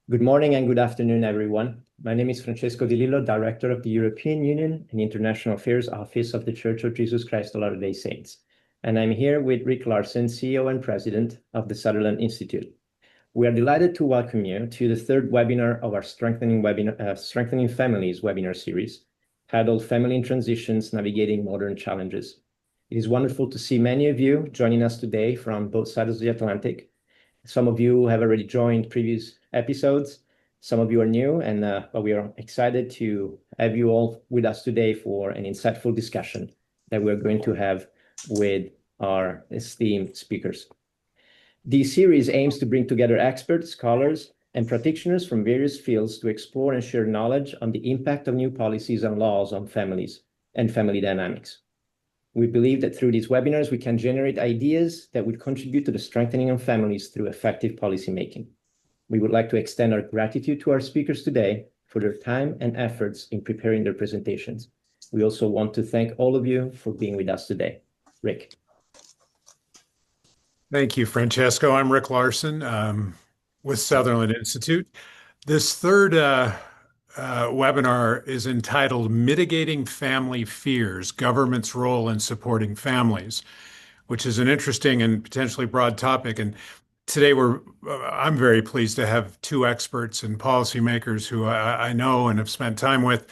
Good morning and good afternoon, everyone. My name is Francesco Di Lillo, Director of the European Union and International Affairs Office of the Church of Jesus Christ of Latter-day Saints. And I'm here with Rick Larson, CEO and President of the Sutherland Institute. We are delighted to welcome you to the third webinar of our Strengthening Families webinar series, titled Family in Transitions, Navigating Modern Challenges. It is wonderful to see many of you joining us today from both sides of the Atlantic. Some of you have already joined previous episodes. Some of you are new, but we are excited to have you all with us today for an insightful discussion that we're going to have with our esteemed speakers. This series aims to bring together experts, scholars, and practitioners from various fields to explore and share knowledge on the impact of new policies and laws on families and family dynamics. We believe that through these webinars, we can generate ideas that would contribute to the strengthening of families through effective policymaking. We would like to extend our gratitude to our speakers today for their time and efforts in preparing their presentations. We also want to thank all of you for being with us today. Rick. Thank you, Francesco. I'm Rick Larson with Sutherland Institute. This third webinar is entitled Mitigating Family Fears, Government's Role in Supporting Families, which is an interesting and potentially broad topic. And today I'm very pleased to have two experts and policymakers who I know and have spent time with,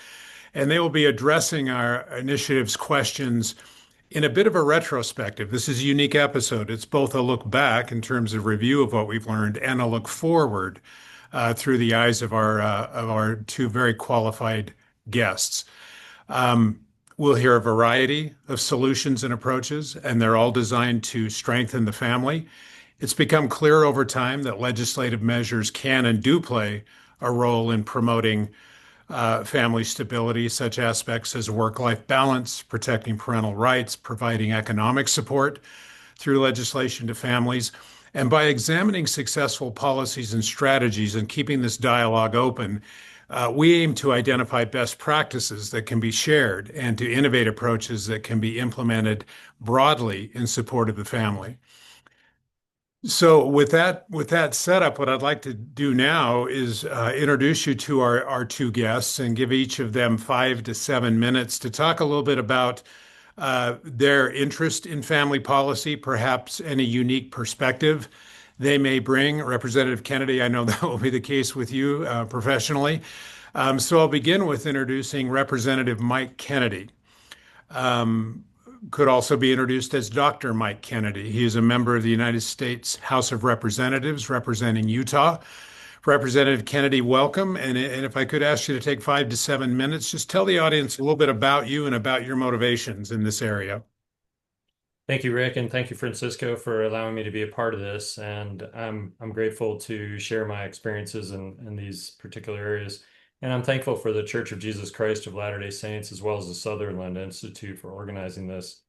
and they will be addressing our initiative's questions in a bit of a retrospective. This is a unique episode. It's both a look back in terms of review of what we've learned and a look forward through the eyes of our two very qualified guests. We'll hear a variety of solutions and approaches, and they're all designed to strengthen the family. It's become clear over time that legislative measures can and do play a role in promoting family stability, such aspects as work-life balance, protecting parental rights, providing economic support through legislation to families. And by examining successful policies and strategies and keeping this dialogue open, we aim to identify best practices that can be shared and to innovate approaches that can be implemented broadly in support of the family. So with that setup, what I'd like to do now is introduce you to our two guests and give each of them 5 to 7 minutes to talk a little bit about their interest in family policy, perhaps any unique perspective they may bring. Representative Kennedy, I know that will be the case with you professionally. So I'll begin with introducing Representative Mike Kennedy. Could also be introduced as Dr. Mike Kennedy. He is a member of the United States House of Representatives representing Utah. Representative Kennedy, welcome. And if I could ask you to take 5 to 7 minutes, just tell the audience a little bit about you and about your motivations in this area. Thank you, Rick, and thank you, Francisco, for allowing me to be a part of this. And I'm grateful to share my experiences in these particular areas. And I'm thankful for the Church of Jesus Christ of Latter-day Saints, as well as the Sutherland Institute for organizing this.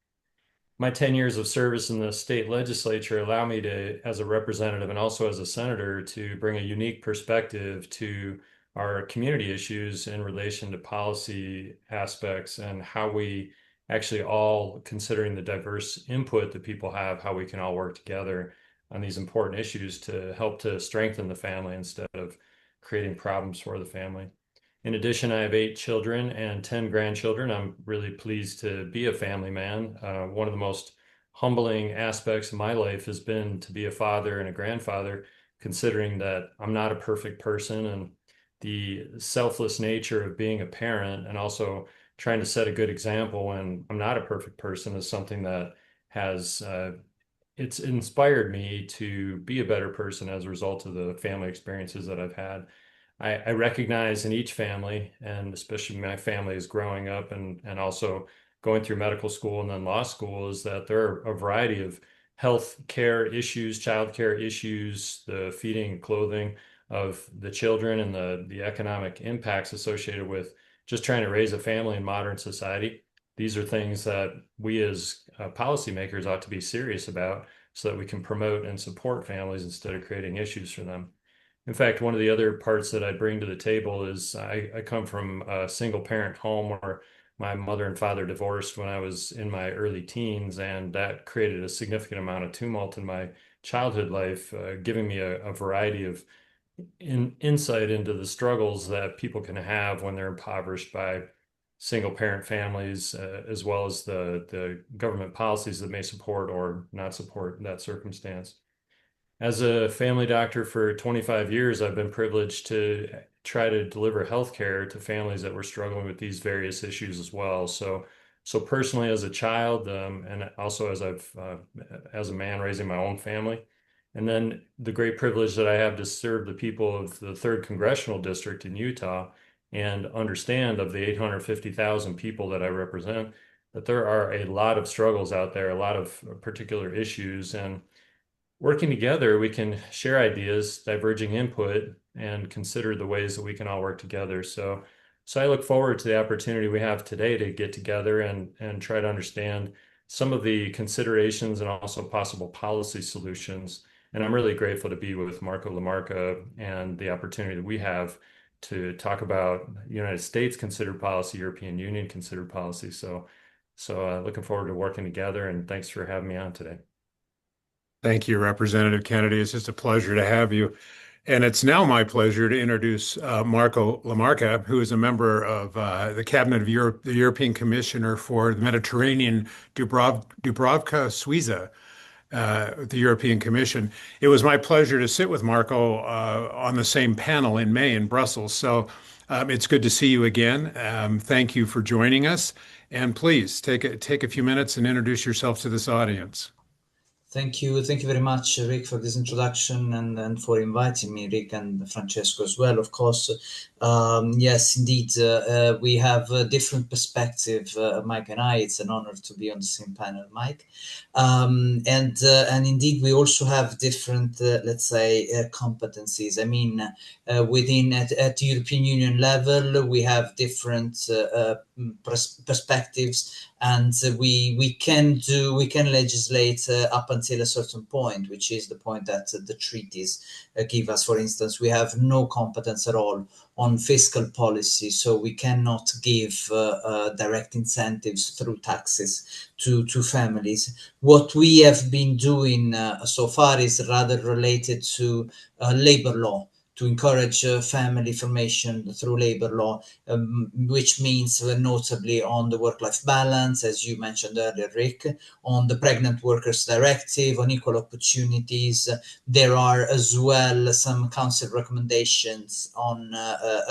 My 10 years of service in the state legislature allow me to, as a representative and also as a senator, to bring a unique perspective to our community issues in relation to policy aspects and how we actually all, considering the diverse input that people have, how we can all work together on these important issues to help to strengthen the family instead of creating problems for the family. In addition, I have 8 children and 10 grandchildren. I'm really pleased to be a family man. One of the most humbling aspects of my life has been to be a father and a grandfather, considering that I'm not a perfect person, and the selfless nature of being a parent and also trying to set a good example when I'm not a perfect person is something that has it's inspired me to be a better person as a result of the family experiences that I've had. I recognize in each family, and especially my family is growing up and also going through medical school and then law school, is that there are a variety of health care issues, child care issues, the feeding and clothing of the children, and the economic impacts associated with just trying to raise a family in modern society. These are things that we as policymakers ought to be serious about so that we can promote and support families instead of creating issues for them. In fact, one of the other parts that I bring to the table is I come from a single parent home where my mother and father divorced when I was in my early teens, and that created a significant amount of tumult in my childhood life, giving me a variety of insight into the struggles that people can have when they're impoverished by single parent families, as well as the government policies that may support or not support that circumstance. As a family doctor for 25 years, I've been privileged to try to deliver healthcare to families that were struggling with these various issues as well. So personally, as a child, and also as a man raising my own family, and then the great privilege that I have to serve the people of the 3rd Congressional District in Utah and understand of the 850,000 people that I represent, that there are a lot of struggles out there, a lot of particular issues, and working together, we can share ideas, diverging input, and consider the ways that we can all work together. So I look forward to the opportunity we have today to get together and try to understand some of the considerations and also possible policy solutions. And I'm really grateful to be with Marco La Marca and the opportunity that we have to talk about United States considered policy, European Union considered policy. So looking forward to working together, and thanks for having me on today. Thank you, Representative Kennedy. It's just a pleasure to have you. And it's now my pleasure to introduce Marco La Marca, who is a member of the Cabinet of Europe, the European Commissioner for the Mediterranean, Dubravka Suiza, the European Commission. It was my pleasure to sit with Marco on the same panel in May in Brussels. So it's good to see you again. Thank you for joining us. And please take a few minutes and introduce yourself to this audience. Thank you very much, Rick, for this introduction and for inviting me, Rick and Francesco as well, of course. Yes, indeed, we have a different perspective, Mike and I. It's an honor to be on the same panel, Mike. And indeed, we also have different, let's say, competencies. I mean, within at the European Union level, we have different perspectives, and we can legislate up until a certain point, which is the point that the treaties give us. For instance, we have no competence at all on fiscal policy, so we cannot give direct incentives through taxes to families. What we have been doing so far is rather related to labor law, to encourage family formation through labor law, which means notably on the work-life balance, as you mentioned earlier, Rick, on the Pregnant Workers Directive, on equal opportunities. There are as well some council recommendations on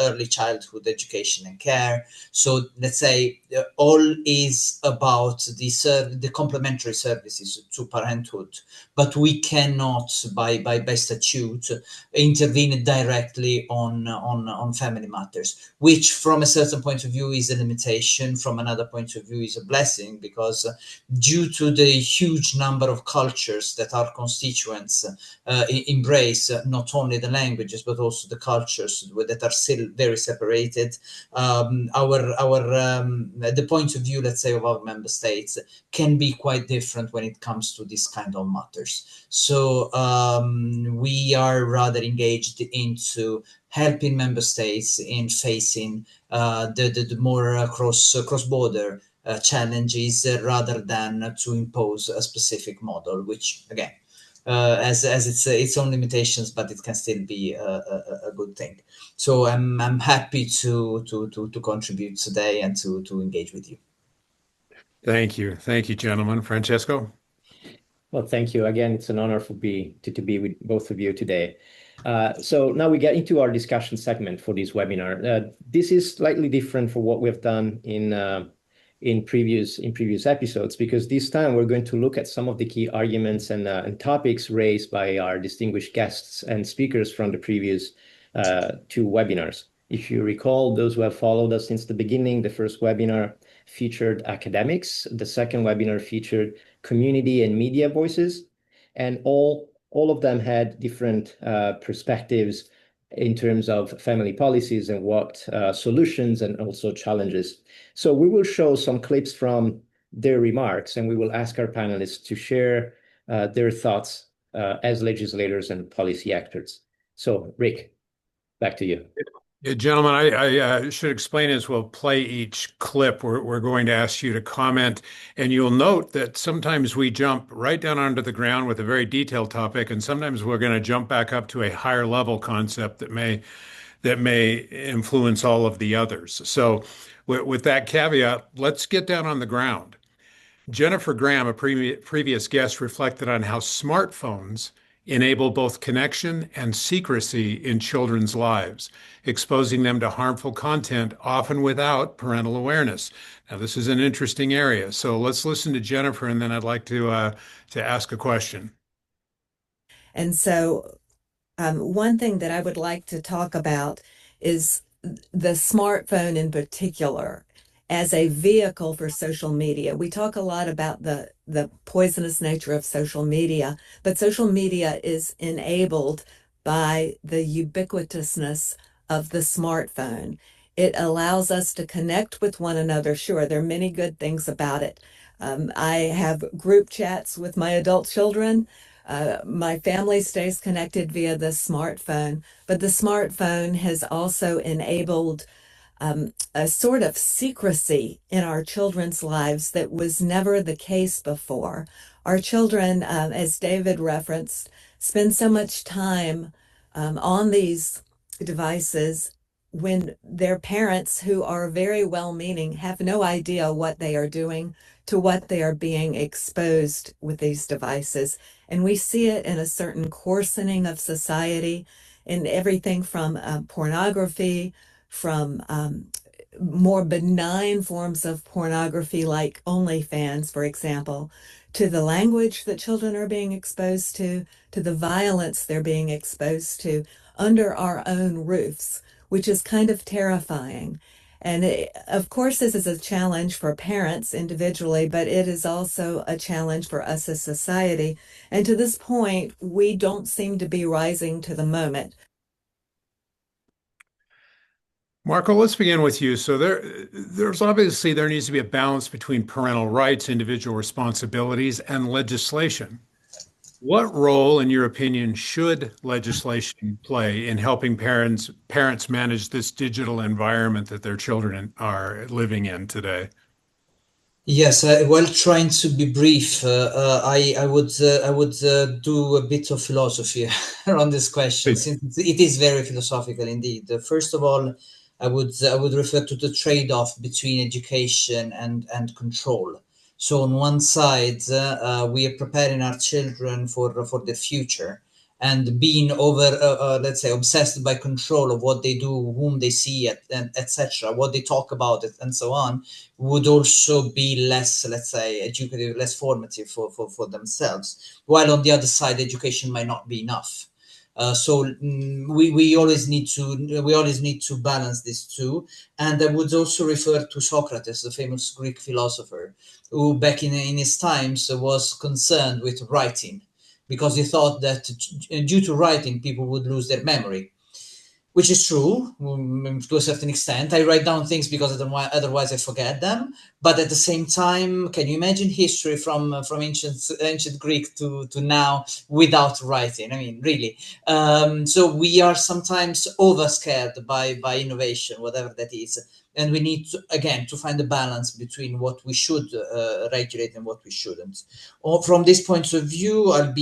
early childhood education and care. So let's say all is about the complementary services to parenthood, but we cannot, by statute, intervene directly on family matters, which from a certain point of view is a limitation, from another point of view is a blessing, because due to the huge number of cultures that our constituents embrace, not only the languages but also the cultures that are still very separated, the point of view, let's say, of our member states can be quite different when it comes to this kind of matters. So we are rather engaged into helping member states in facing the more cross-border challenges, rather than to impose a specific model, which again, as it's its own limitations, but it can still be a good thing. So I'm happy to contribute today and to engage with you. Thank you, gentlemen. Francesco. Well, thank you again. It's an honor to be with both of you today. So now we get into our discussion segment for this webinar. This is slightly different from what we've done in previous episodes, because this time we're going to look at some of the key arguments and topics raised by our distinguished guests and speakers from the previous two webinars. If you recall, those who have followed us since the beginning, the first webinar featured academics, the second webinar featured community and media voices, and all of them had different perspectives in terms of family policies and what solutions and also challenges. So we will show some clips from their remarks, and we will ask our panelists to share their thoughts as legislators and policy actors. So Rick, back to you. Yeah, gentlemen, I should explain as we'll play each clip. We're going to ask you to comment, and you'll note that sometimes we jump right down onto the ground with a very detailed topic, and sometimes we're going to jump back up to a higher level concept that may influence all of the others. So, with that caveat, let's get down on the ground. Jennifer Graham, a previous guest, reflected on how smartphones enable both connection and secrecy in children's lives, exposing them to harmful content, often without parental awareness. Now, this is an interesting area. So let's listen to Jennifer, and then I'd like to ask a question. And so one thing that I would like to talk about is the smartphone in particular as a vehicle for social media. We talk a lot about the poisonous nature of social media, but social media is enabled by the ubiquitousness of the smartphone. It allows us to connect with one another. Sure, there are many good things about it. I have group chats with my adult children. My family stays connected via the smartphone, but the smartphone has also enabled a sort of secrecy in our children's lives that was never the case before. Our children, as David referenced, spend so much time on these devices when their parents, who are very well-meaning, have no idea what they are doing, to what they are being exposed with these devices. And we see it in a certain coarsening of society, in everything from pornography, from more benign forms of pornography like OnlyFans, for example, to the language that children are being exposed to the violence they're being exposed to under our own roofs, which is kind of terrifying. And of course, this is a challenge for parents individually, but it is also a challenge for us as society. And to this point, we don't seem to be rising to the moment. Marco, let's begin with you. So there needs to be a balance between parental rights, individual responsibilities, and legislation. What role, in your opinion, should legislation play in helping parents manage this digital environment that their children are living in today? Yes, while trying to be brief, I would do a bit of philosophy around this question, Please. since it is very philosophical indeed. First of all, I would refer to the trade-off between education and control. So on one side, we are preparing our children for the future, and being over, let's say, obsessed by control of what they do, whom they see, and etc., what they talk about, and so on, would also be less, let's say, educative, less formative for themselves. While on the other side, education might not be enough. We always need to balance these two. And I would also refer to Socrates, the famous Greek philosopher, who back in his times was concerned with writing, because he thought that due to writing people would lose their memory, which is true, to a certain extent. I write down things because otherwise I forget them. But at the same time, can you imagine history from ancient Greek to now without writing? I mean, really. So we are sometimes over scared by innovation, whatever that is. And we need to, again, to find a balance between what we should regulate and what we shouldn't. Or from this point of view, I'll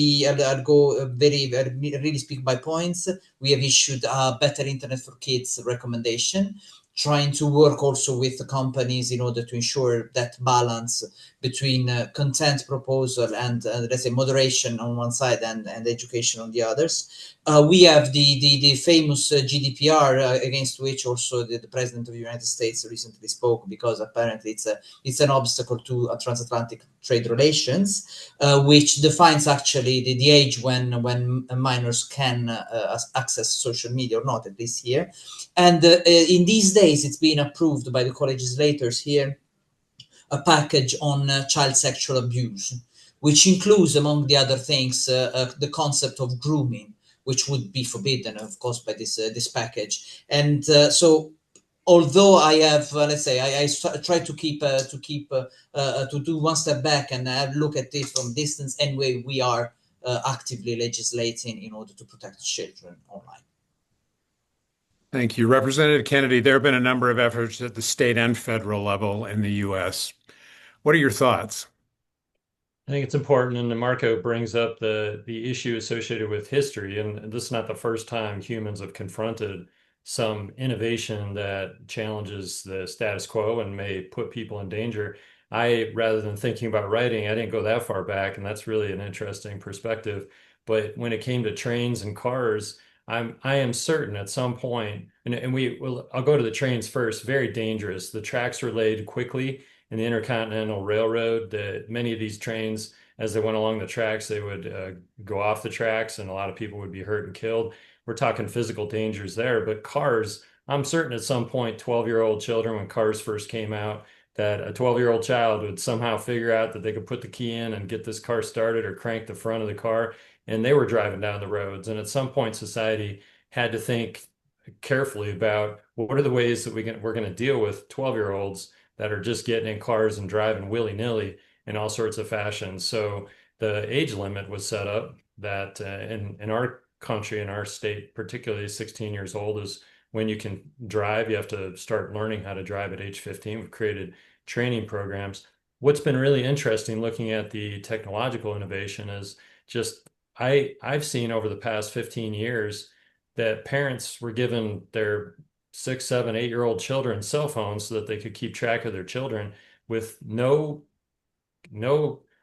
go I'll really speak by points. We have issued a Better Internet for Kids recommendation, trying to work also with the companies in order to ensure that balance between content proposal and let's say moderation on one side and education on the others. We have the famous GDPR, against which also the President of the United States recently spoke, because apparently it's an obstacle to transatlantic trade relations, which defines actually the age when minors can access social media or not, at least here. And in these days, it's been approved by the co-legislators here, a package on child sexual abuse, which includes, among the other things, the concept of grooming, which would be forbidden, of course, by this package. And so, although I have, let's say, I try to to do one step back and look at it from distance. Anyway, we are actively legislating in order to protect children online. Thank you. Representative Kennedy, there have been a number of efforts at the state and federal level in the U.S. What are your thoughts? I think it's important, and Marco brings up the issue associated with history, and this is not the first time humans have confronted some innovation that challenges the status quo and may put people in danger. Rather than thinking about writing, I didn't go that far back, and that's really an interesting perspective. But when it came to trains and cars, I am certain at some point, I'll go to the trains first. Very dangerous. The tracks were laid quickly in the Intercontinental Railroad, that many of these trains, as they went along the tracks, they would go off the tracks and a lot of people would be hurt and killed. We're talking physical dangers there. But cars, I'm certain at some point, 12-year-old children, when cars first came out, that a 12-year-old child would somehow figure out that they could put the key in and get this car started or crank the front of the car. And they were driving down the roads. And at some point, society had to think carefully about what are the ways that we're going to deal with 12-year-olds that are just getting in cars and driving willy-nilly in all sorts of fashions. So the age limit was set up that in our country, in our state, particularly 16 years old is when you can drive. You have to start learning how to drive at age 15. We've created training programs. What's been really interesting looking at the technological innovation is just I've seen over the past 15 years that parents were given their 6, 7, 8-year-old children cell phones so that they could keep track of their children with no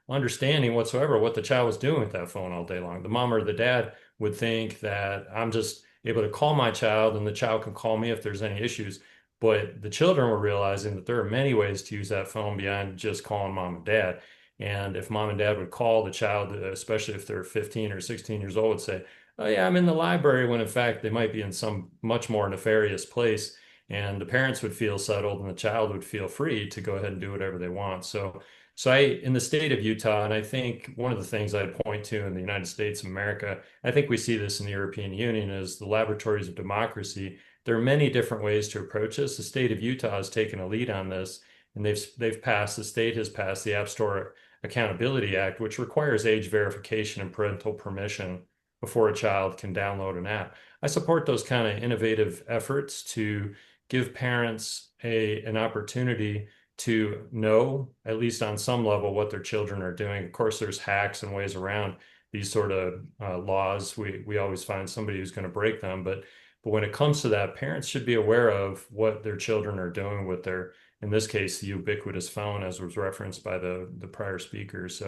understanding whatsoever what the child was doing with that phone all day long. The mom or the dad would think that I'm just able to call my child and the child can call me if there's any issues. But the children were realizing that there are many ways to use that phone beyond just calling mom and dad. And if mom and dad would call the child, especially if they're 15 or 16 years old, would say, oh yeah, I'm in the library, when in fact they might be in some much more nefarious place. And the parents would feel settled and the child would feel free to go ahead and do whatever they want. So in the state of Utah, and I think one of the things I'd point to in the United States of America, I think we see this in the European Union, is the laboratories of democracy. There are many different ways to approach this. The state of Utah has taken a lead on this, and the state has passed the App Store Accountability Act, which requires age verification and parental permission before a child can download an app. I support those kind of innovative efforts to give parents an opportunity to know, at least on some level, what their children are doing. Of course, there's hacks and ways around these sort of laws. We always find somebody who's going to break them, but when it comes to that, parents should be aware of what their children are doing with their, in this case, the ubiquitous phone, as was referenced by the prior speakers.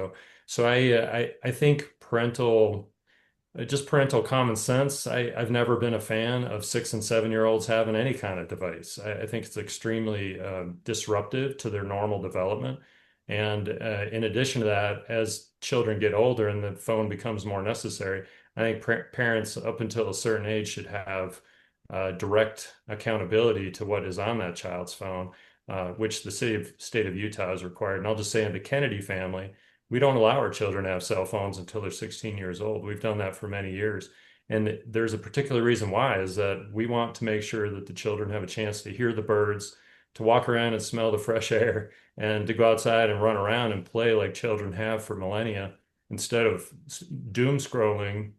So I think parental common sense. I've never been a fan of 6 and 7-year-olds having any kind of device. I think it's extremely disruptive to their normal development. And in addition to that, as children get older and the phone becomes more necessary, I think parents up until a certain age should have direct accountability to what is on that child's phone, which the state of Utah has required. And I'll just say in the Kennedy family, we don't allow our children to have cell phones until they're 16 years old. We've done that for many years. And there's a particular reason why, is that we want to make sure that the children have a chance to hear the birds, to walk around and smell the fresh air, and to go outside and run around and play like children have for millennia, instead of doom scrolling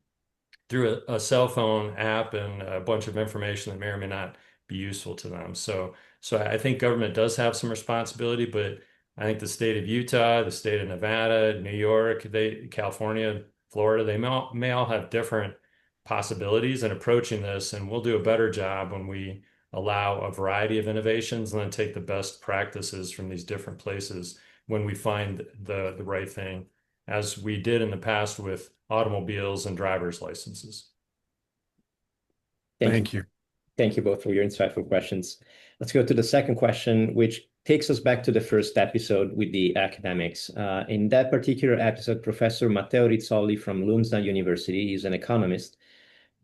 through a cell phone app and a bunch of information that may or may not be useful to them. So I think government does have some responsibility, but I think the state of Utah, the state of Nevada, New York, California, Florida, they may all have different possibilities in approaching this, and we'll do a better job when we allow a variety of innovations and then take the best practices from these different places when we find the right thing, as we did in the past with automobiles and driver's licenses. Thank you. Thank you both for your insightful questions. Let's go to the second question, which takes us back to the first episode with the academics. In that particular episode, Professor Matteo Rizzoli from Lund University, he's an economist,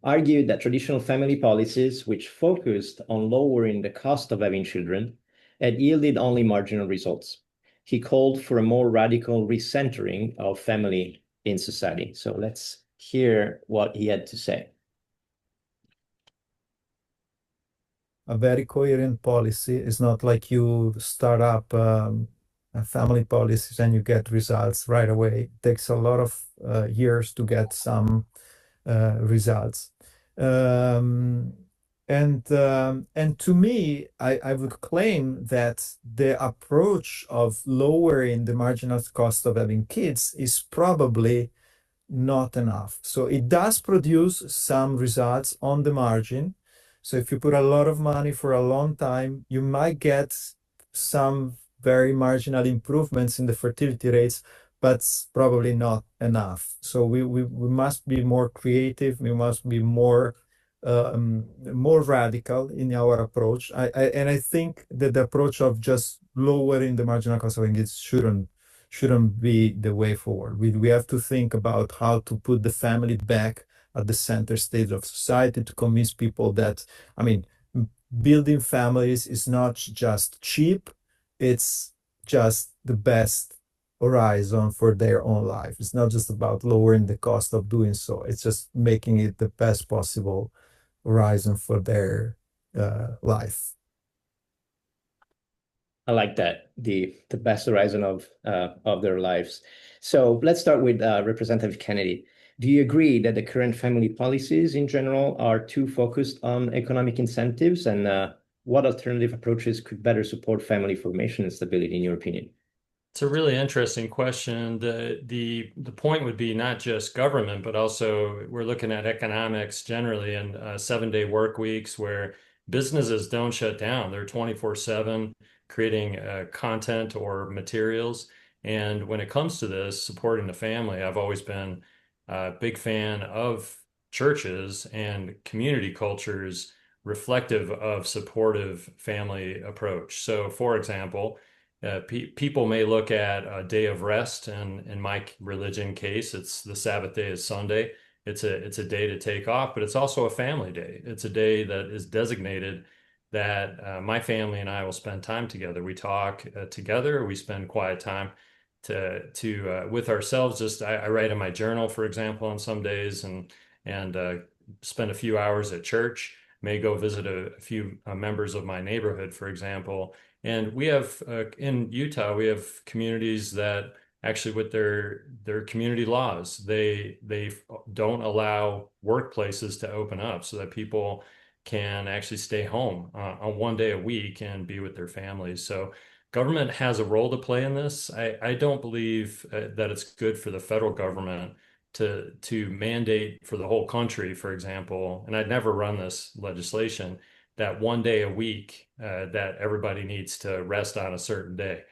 argued that traditional family policies, which focused on lowering the cost of having children, had yielded only marginal results. He called for a more radical recentering of family in society. So let's hear what he had to say. A very coherent policy is not like you start up a family policies and you get results right away. It takes a lot of years to get some results. And to me, I would claim that the approach of lowering the marginal cost of having kids is probably not enough. So it does produce some results on the margin. So if you put a lot of money for a long time, you might get some very marginal improvements in the fertility rates, but it's probably not enough. So we must be more creative. We must be more radical in our approach. And I think that the approach of just lowering the marginal cost of engagement shouldn't be the way forward. We have to think about how to put the family back at the center stage of society to convince people that, I mean, building families is not just cheap, it's just the best horizon for their own life. It's not just about lowering the cost of doing so. It's just making it the best possible horizon for their life. I like that, the best horizon of their lives. So let's start with Representative Kennedy. Do you agree that the current family policies in general are too focused on economic incentives, and what alternative approaches could better support family formation and stability, in your opinion? It's a really interesting question. The point would be not just government, but also we're looking at economics generally and 7-day work weeks where businesses don't shut down. They're 24/7 creating content or materials. And when it comes to this, supporting the family, I've always been a big fan of churches and community cultures reflective of supportive family approach. So, for example, people may look at a day of rest, and in my religion case, it's the Sabbath day is Sunday. It's a day to take off, but it's also a family day. It's a day that is designated that my family and I will spend time together. We talk together. We spend quiet time with ourselves. Just I write in my journal, for example, on some days, and spend a few hours at church. May go visit a few members of my neighborhood, for example. And we have in Utah, we have communities that actually, with their community laws, they don't allow workplaces to open up so that people can actually stay home on one day a week and be with their families. So government has a role to play in this. I don't believe that it's good for the federal government to mandate for the whole country, for example, and I'd never run this legislation, that one day a week that everybody needs to rest on a certain day.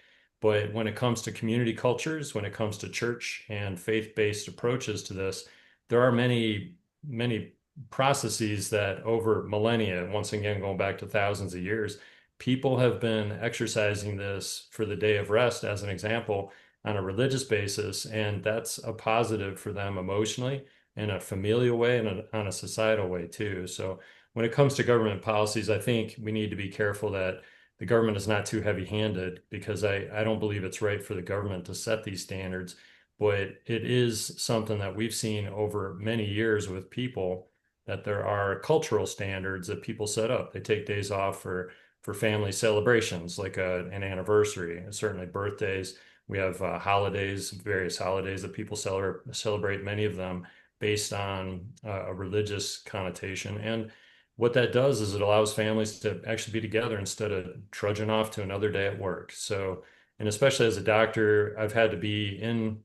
But when it comes to community cultures, when it comes to church and faith-based approaches to this, there are many, many processes that over millennia, once again, going back to thousands of years, people have been exercising this for the day of rest, as an example, on a religious basis, and that's a positive for them emotionally in a familial way and on a societal way too. So when it comes to government policies, I think we need to be careful that the government is not too heavy-handed, because I don't believe it's right for the government to set these standards, but it is something that we've seen over many years with people, that there are cultural standards that people set up. They take days off for family celebrations, like an anniversary, certainly birthdays. We have holidays, various holidays that people celebrate, many of them based on a religious connotation. And what that does is it allows families to actually be together instead of trudging off to another day at work. So, and especially as a doctor, I've had to be in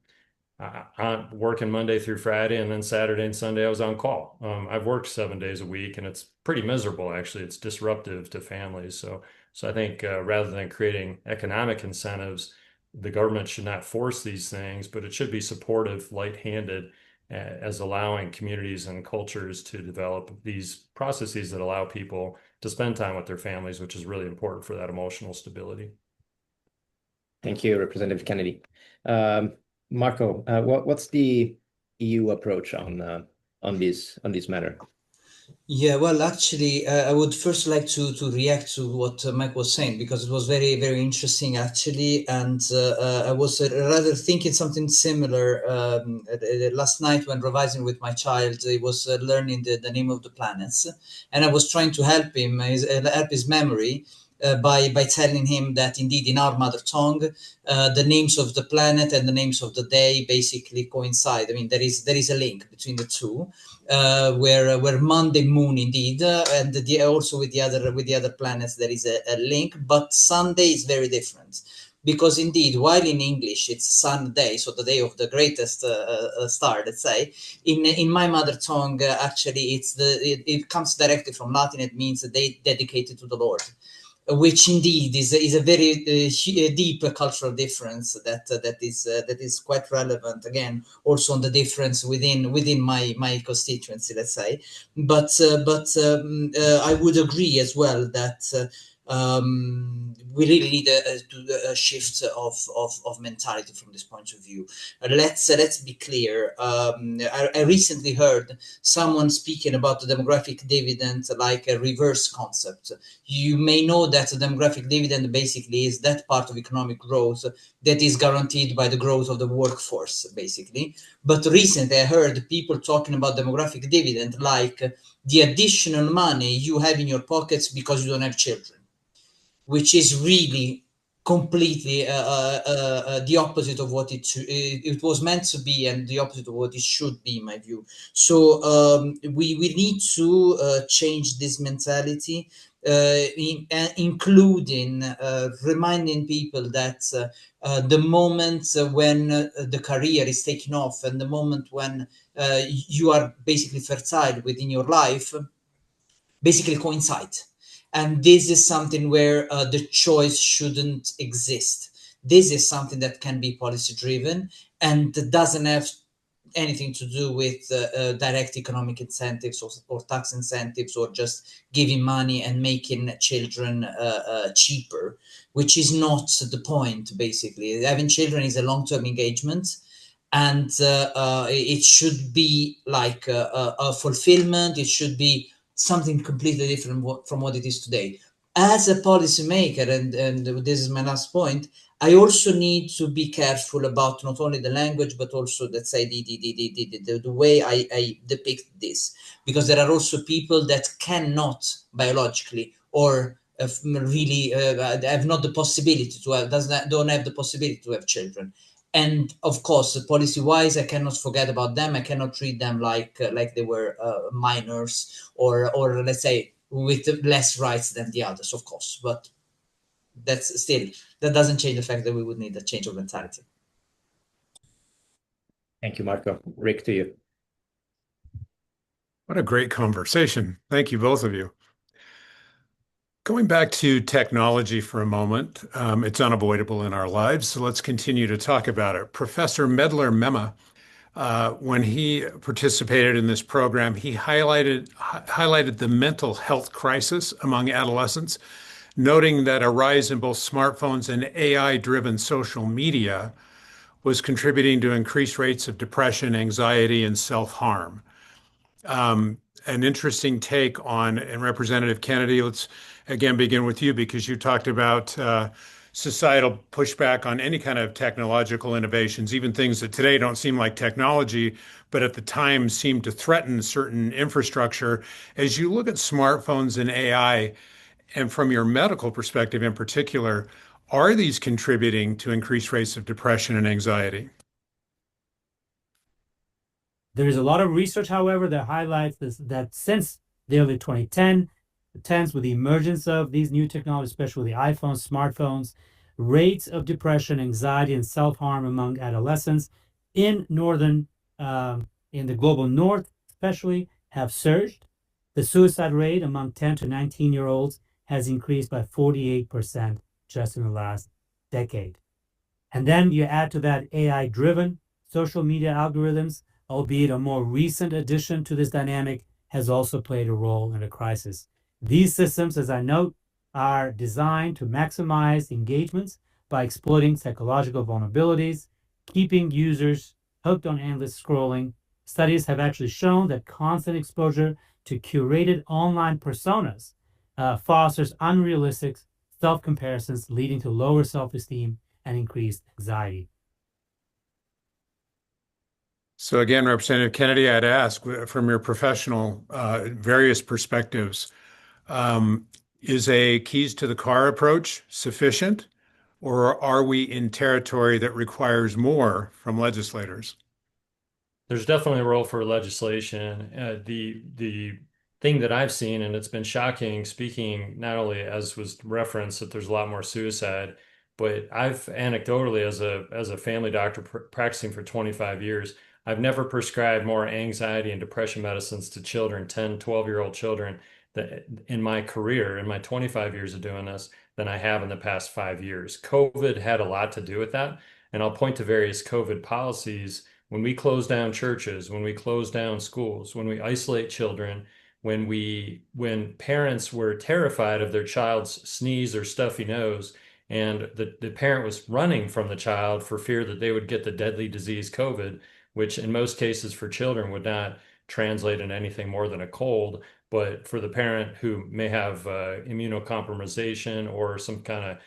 working Monday through Friday, and then Saturday and Sunday I was on call. I've worked 7 days a week, and it's pretty miserable, actually. It's disruptive to families. So I think rather than creating economic incentives, the government should not force these things, but it should be supportive, light-handed, as allowing communities and cultures to develop these processes that allow people to spend time with their families, which is really important for that emotional stability. Thank you, Representative Kennedy. Marco, what's the EU approach on this matter? Yeah, well, actually, I would first like to react to what Mike was saying, because it was very, very interesting, actually. And I was rather thinking something similar last night when revising with my child. He was learning the name of the planets, and I was trying to help him, help his memory. by telling him that indeed in our mother tongue, the names of the planet and the names of the day basically coincide. I mean, there is a link between the two, where Monday moon indeed, and also with the other planets there is a link, but Sunday is very different. Because indeed, while in English it's Sunday, so the day of the greatest star, let's say, in my mother tongue, actually it comes directly from Latin. It means a day dedicated to the Lord, which indeed is a very deep cultural difference that is quite relevant. Again, also on the difference within my constituency, let's say. But I would agree as well that we really need a shift of mentality from this point of view. Let's be clear. I recently heard someone speaking about the demographic dividend like a reverse concept. You may know that the demographic dividend basically is that part of economic growth that is guaranteed by the growth of the workforce, basically. But recently I heard people talking about demographic dividend like the additional money you have in your pockets because you don't have children, which is really completely the opposite of what it was meant to be, and the opposite of what it should be, in my view. So we need to change this mentality, including reminding people that the moment when the career is taking off and the moment when you are basically fertile within your life basically coincide. And this is something where the choice shouldn't exist. This is something that can be policy driven and doesn't have anything to do with direct economic incentives or tax incentives or just giving money and making children cheaper, which is not the point. Basically, having children is a long-term engagement, and it should be like a fulfillment. It should be something completely different from what it is today. As a policymaker, and this is my last point, I also need to be careful about not only the language, but also, let's say, the way I depict this. Because there are also people that cannot biologically or really have not the possibility to have, don't have the possibility to have children. And of course, policy-wise, I cannot forget about them. I cannot treat them like they were minors or let's say with less rights than the others, of course. But that doesn't change the fact that we would need a change of mentality. Thank you, Marco. Rick, to you. What a great conversation. Thank you, both of you. Going back to technology for a moment, it's unavoidable in our lives, so let's continue to talk about it. Professor Medler-Mema, when he participated in this program, he highlighted the mental health crisis among adolescents, noting that a rise in both smartphones and AI-driven social media was contributing to increased rates of depression, anxiety, and self-harm. An interesting take on, and Representative Kennedy, let's again begin with you because you talked about societal pushback on any kind of technological innovations, even things that today don't seem like technology, but at the time seemed to threaten certain infrastructure. As you look at smartphones and AI, and from your medical perspective in particular, are these contributing to increased rates of depression and anxiety? There is a lot of research, however, that highlights that since the early 2010s, with the emergence of these new technologies, especially the iPhones, smartphones, rates of depression, anxiety, and self-harm among adolescents in the global north especially have surged. The suicide rate among 10 to 19-year-olds has increased by 48% just in the last decade. And then you add to that AI-driven social media algorithms, albeit a more recent addition to this dynamic, has also played a role in the crisis. These systems, as I note, are designed to maximize engagements by exploiting psychological vulnerabilities, keeping users hooked on endless scrolling. Studies have actually shown that constant exposure to curated online personas fosters unrealistic self-comparisons, leading to lower self-esteem and increased anxiety. So again, Representative Kennedy, I'd ask from your professional various perspectives, Is a keys to the car approach sufficient, or are we in territory that requires more from legislators? There's definitely a role for legislation. The thing that I've seen, and it's been shocking, speaking not only as was referenced that there's a lot more suicide, but I've anecdotally, as a family doctor practicing for 25 years, I've never prescribed more anxiety and depression medicines to children, 10, 12-year-old children, that in my career, in my 25 years of doing this, than I have in the past 5 years. COVID had a lot to do with that. And I'll point to various COVID policies. When we close down churches, when we close down schools, when we isolate children, when parents were terrified of their child's sneeze or stuffy nose, and the parent was running from the child for fear that they would get the deadly disease COVID, which in most cases for children would not translate into anything more than a cold, but for the parent who may have immunocompromisation or some kind of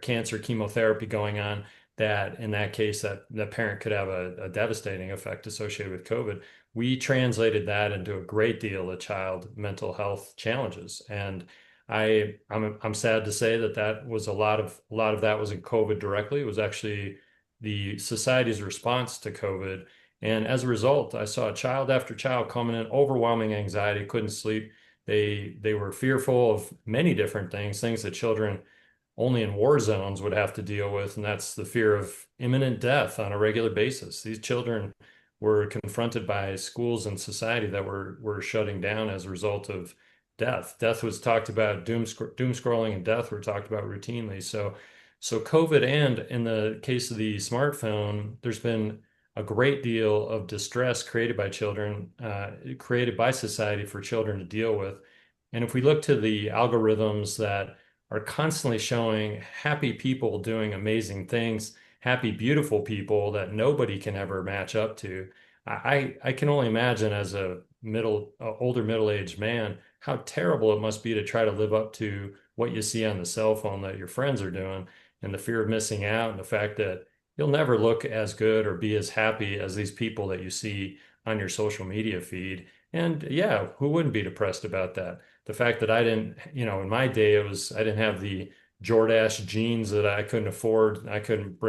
cancer chemotherapy going on, that in that case that the parent could have a devastating effect associated with COVID. We translated that into a great deal of child mental health challenges, and I'm sad to say that was a lot of that wasn't COVID directly. It was actually the society's response to COVID, and as a result, I saw child after child coming in overwhelming anxiety, couldn't sleep. They were fearful of many different things that children only in war zones would have to deal with, and that's the fear of imminent death on a regular basis. These children were confronted by schools and society that were shutting down as a result of death. Death was talked about, doom scrolling and death were talked about routinely. So COVID, and in the case of the smartphone, there's been a great deal of distress created by children, created by society for children to deal with. And if we look to the algorithms that are constantly showing happy people doing amazing things, happy, beautiful people that nobody can ever match up to, I can only imagine as a older middle-aged man, how terrible it must be to try to live up to what you see on the cell phone that your friends are doing, and the fear of missing out, and the fact that you'll never look as good or be as happy as these people that you see on your social media feed. And yeah, who wouldn't be depressed about that? The fact that I didn't, in my day, I didn't have the Jordache jeans that I couldn't afford. I couldn't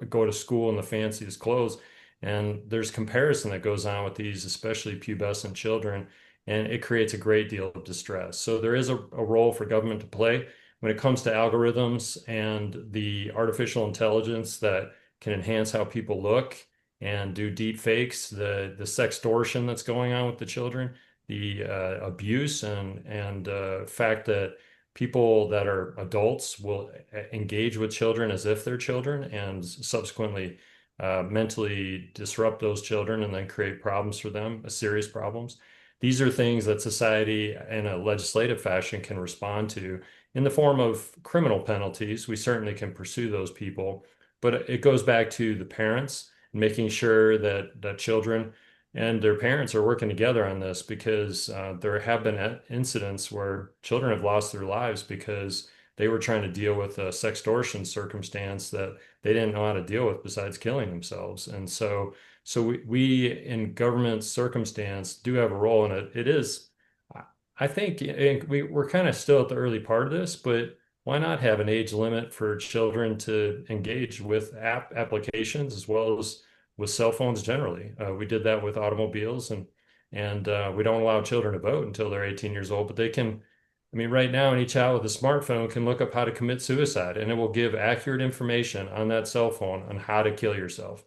go to school in the fanciest clothes. And there's comparison that goes on with these, especially pubescent children, and it creates a great deal of distress. So there is a role for government to play when it comes to algorithms and the artificial intelligence that can enhance how people look and do deep fakes, the sextortion that's going on with the children, the abuse and fact that people that are adults will engage with children as if they're children, and subsequently mentally disrupt those children and then create problems for them, serious problems. These are things that society in a legislative fashion can respond to in the form of criminal penalties. We certainly can pursue those people, but it goes back to the parents, making sure that children and their parents are working together on this, because there have been incidents where children have lost their lives because they were trying to deal with a sextortion circumstance that they didn't know how to deal with besides killing themselves. And so we in government circumstance do have a role in it. It is, I think we're kind of still at the early part of this, but why not have an age limit for children to engage with applications as well as with cell phones generally? We did that with automobiles, and we don't allow children to vote until they're 18 years old, but they can. I mean, right now, any child with a smartphone can look up how to commit suicide, and it will give accurate information on that cell phone on how to kill yourself.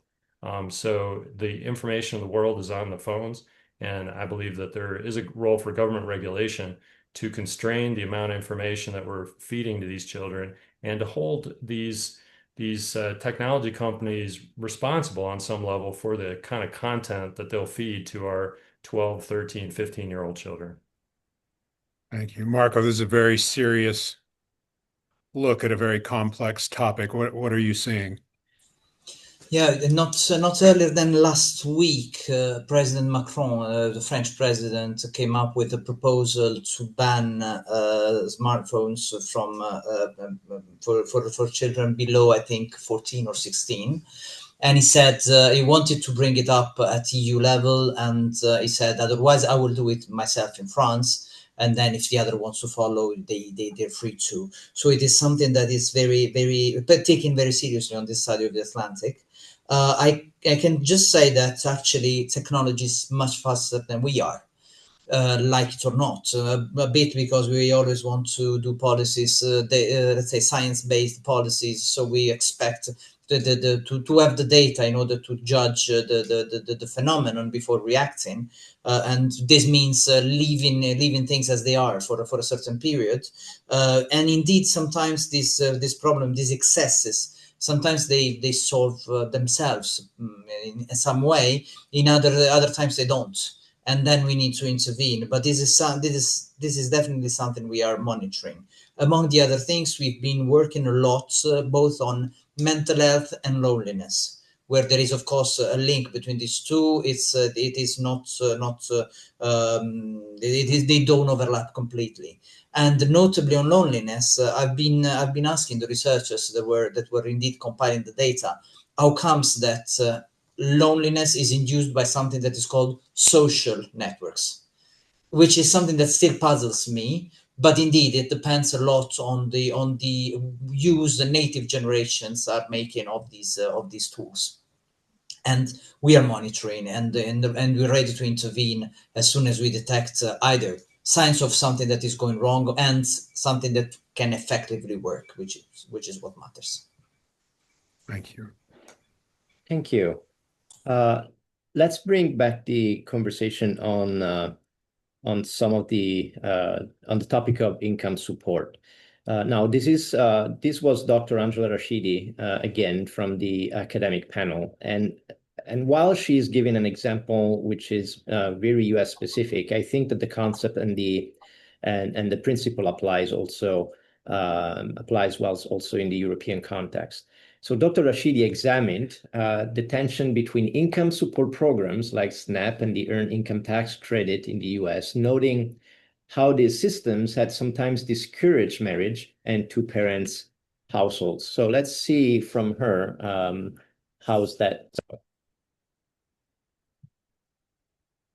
So the information of the world is on the phones, and I believe that there is a role for government regulation to constrain the amount of information that we're feeding to these children, and to hold these technology companies responsible on some level for the kind of content that they'll feed to our 12, 13, 15-year-old children. Thank you. Marco, this is a very serious look at a very complex topic. What are you seeing? Yeah, not earlier than last week, President Macron, the French president, came up with a proposal to ban smartphones for children below, I think, 14 or 16. And he said he wanted to bring it up at EU level, and he said, otherwise I will do it myself in France. and then if the other wants to follow, they're free to. So it is something that is very but taken very seriously on this side of the Atlantic. I can just say that actually technology is much faster than we are, like it or not, a bit because we always want to do policies, let's say science-based policies. So we expect to have the data in order to judge the phenomenon before reacting, and this means leaving things as they are for a certain period. And indeed, sometimes this problem, these excesses, sometimes they solve themselves in some way. In other times they don't, and then we need to intervene. But this is definitely something we are monitoring. Among the other things, we've been working a lot both on mental health and loneliness, where there is of course a link between these two. It is not they don't overlap completely. And notably on loneliness, I've been asking the researchers that were indeed compiling the data, how comes that loneliness is induced by something that is called social networks, which is something that still puzzles me. But indeed, it depends a lot on the use the native generations are making of these tools. And we are monitoring, and we're ready to intervene as soon as we detect either signs of something that is going wrong and something that can effectively work, which is what matters. Thank you. Thank you. Let's bring back the conversation on some of the on the topic of income support. Now, this was Dr. Angela Rashidi again from the academic panel, and while she's giving an example which is very U.S. specific, I think that the concept and the principle applies well also in the European context. So Dr. Rashidi examined the tension between income support programs like SNAP and the Earned Income Tax Credit in the US, noting how these systems had sometimes discouraged marriage and two-parents households. So let's see from her, how's that?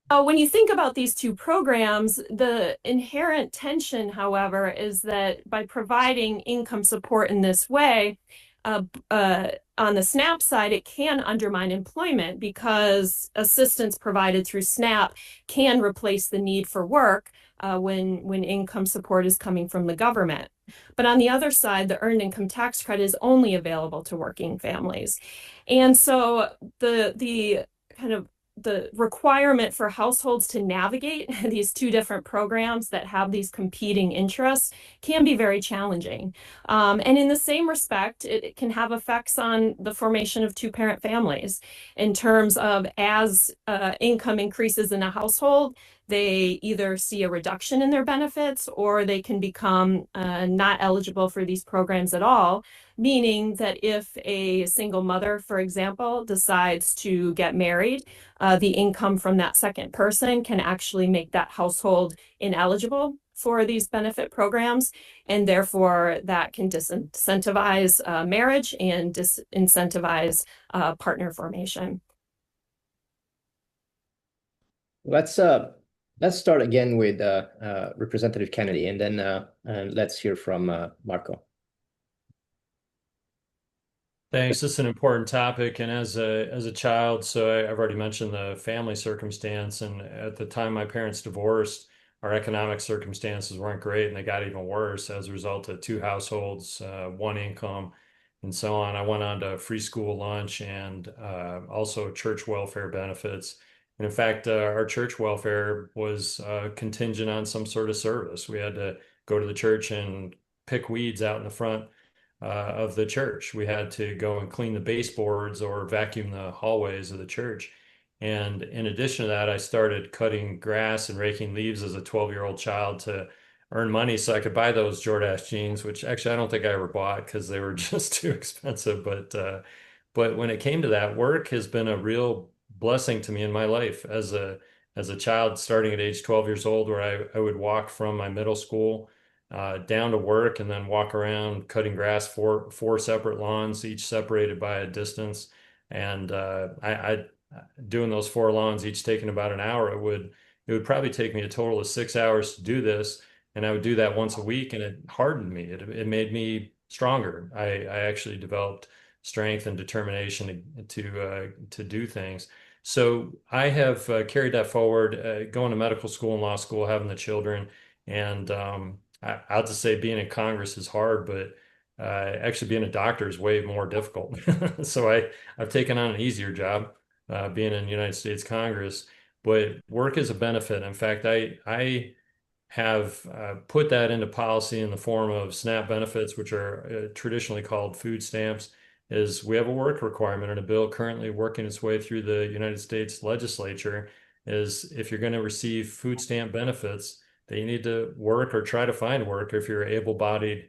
When you think about these two programs, the inherent tension, however, is that by providing income support in this way, on the SNAP side, it can undermine employment because assistance provided through SNAP can replace the need for work when income support is coming from the government. But on the other side, the Earned Income Tax Credit is only available to working families. And so the kind of the requirement for households to navigate these two different programs that have these competing interests can be very challenging. And in the same respect, it can have effects on the formation of two-parent families in terms of as income increases in a household, they either see a reduction in their benefits or they can become not eligible for these programs at all, meaning that if a single mother, for example, decides to get married, the income from that second person can actually make that household ineligible for these benefit programs, and therefore that can disincentivize marriage and disincentivize partner formation. Let's start again with Representative Kennedy, and then let's hear from Marco. Thanks. This is an important topic, and as a child, so I've already mentioned the family circumstance, and at the time my parents divorced, our economic circumstances weren't great, and they got even worse as a result of two households, one income, and so on. I went on to free school lunch and also church welfare benefits. And in fact, our church welfare was contingent on some sort of service. We had to go to the church and pick weeds out in the front of the church. We had to go and clean the baseboards or vacuum the hallways of the church. And in addition to that, I started cutting grass and raking leaves as a 12-year-old child to earn money so I could buy those Jordache jeans, which actually I don't think I ever bought because they were just too expensive. But when it came to that, work has been a real blessing to me in my life as a child, starting at age 12 years old, where I would walk from my middle school down to work and then walk around cutting grass for four separate lawns, each separated by a distance. And I doing those four lawns, each taking about an hour, it would probably take me a total of 6 hours to do this. And I would do that once a week, and it hardened me. It made me stronger. I actually developed strength and determination to do things. So I have carried that forward, going to medical school and law school, having the children. And I'll just say being in Congress is hard, but actually being a doctor is way more difficult. So I've taken on an easier job being in the United States Congress, but work is a benefit. In fact, I have put that into policy in the form of SNAP benefits, which are traditionally called food stamps. Is we have a work requirement in a bill currently working its way through the United States legislature, is if you're going to receive food stamp benefits, that you need to work or try to find work if you're able-bodied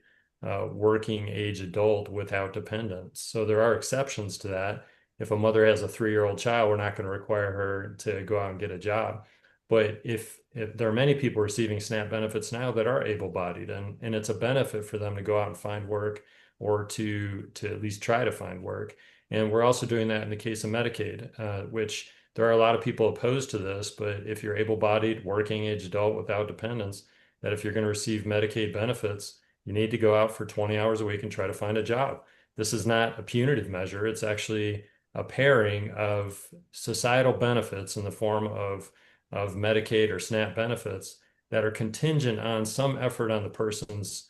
working age adult without dependents. So there are exceptions to that. If a mother has a 3-year-old child, we're not going to require her to go out and get a job. But if there are many people receiving SNAP benefits now that are able-bodied, and it's a benefit for them to go out and find work, or to at least try to find work. And we're also doing that in the case of Medicaid, which there are a lot of people opposed to this, but if you're able-bodied, working age adult without dependents, that if you're going to receive Medicaid benefits, you need to go out for 20 hours a week and try to find a job. This is not a punitive measure. It's actually a pairing of societal benefits in the form of Medicaid or SNAP benefits that are contingent on some effort on the person's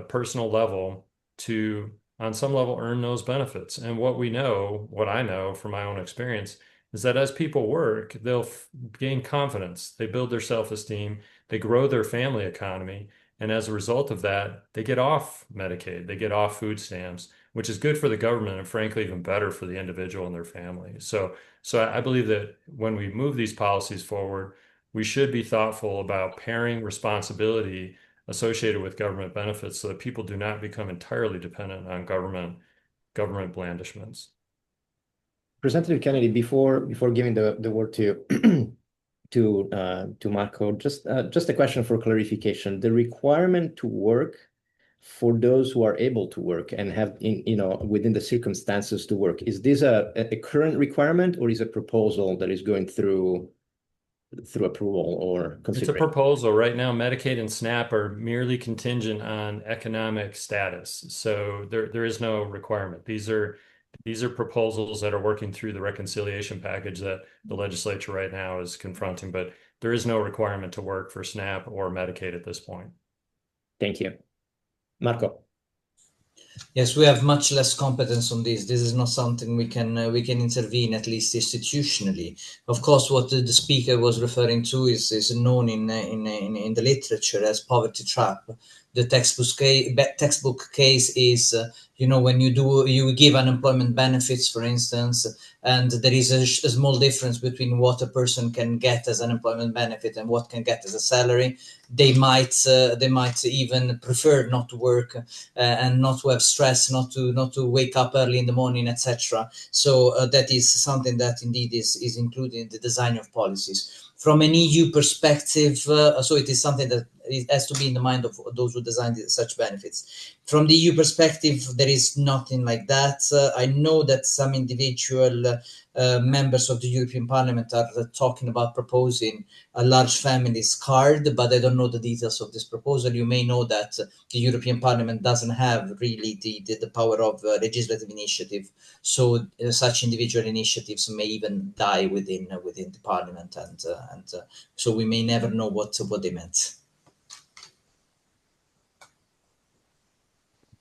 personal level to, on some level, earn those benefits. And what I know from my own experience, is that as people work, they'll gain confidence, they build their self-esteem, they grow their family economy. And as a result of that, they get off Medicaid, they get off food stamps, which is good for the government and frankly, even better for the individual and their family. So I believe that when we move these policies forward, we should be thoughtful about pairing responsibility associated with government benefits so that people do not become entirely dependent on government blandishments. Representative Kennedy, before giving the word to Marco, just a question for clarification. The requirement to work for those who are able to work and have within the circumstances to work, is this a current requirement, or is a proposal that is going through approval or consideration? It's a proposal. Right now, Medicaid and SNAP are merely contingent on economic status. So there is no requirement. These are proposals that are working through the reconciliation package that the legislature right now is confronting, but there is no requirement to work for SNAP or Medicaid at this point. Thank you. Marco. Yes, we have much less competence on this. This is not something we can intervene, at least institutionally. Of course, what the speaker was referring to is known in the literature as poverty trap. The textbook case is, when you give unemployment benefits, for instance, and there is a small difference between what a person can get as an employment benefit and what can get as a salary. They might even prefer not to work and not to have stress, not to wake up early in the morning, etc. So that is something that indeed is included in the design of policies. From an EU perspective, so it is something that it has to be in the mind of those who design such benefits. From the EU perspective, there is nothing like that. I know that some individual members of the European Parliament are talking about proposing a large families card, but I don't know the details of this proposal. You may know that the European Parliament doesn't have really the power of legislative initiative, so such individual initiatives may even die within the Parliament, and so we may never know what they meant.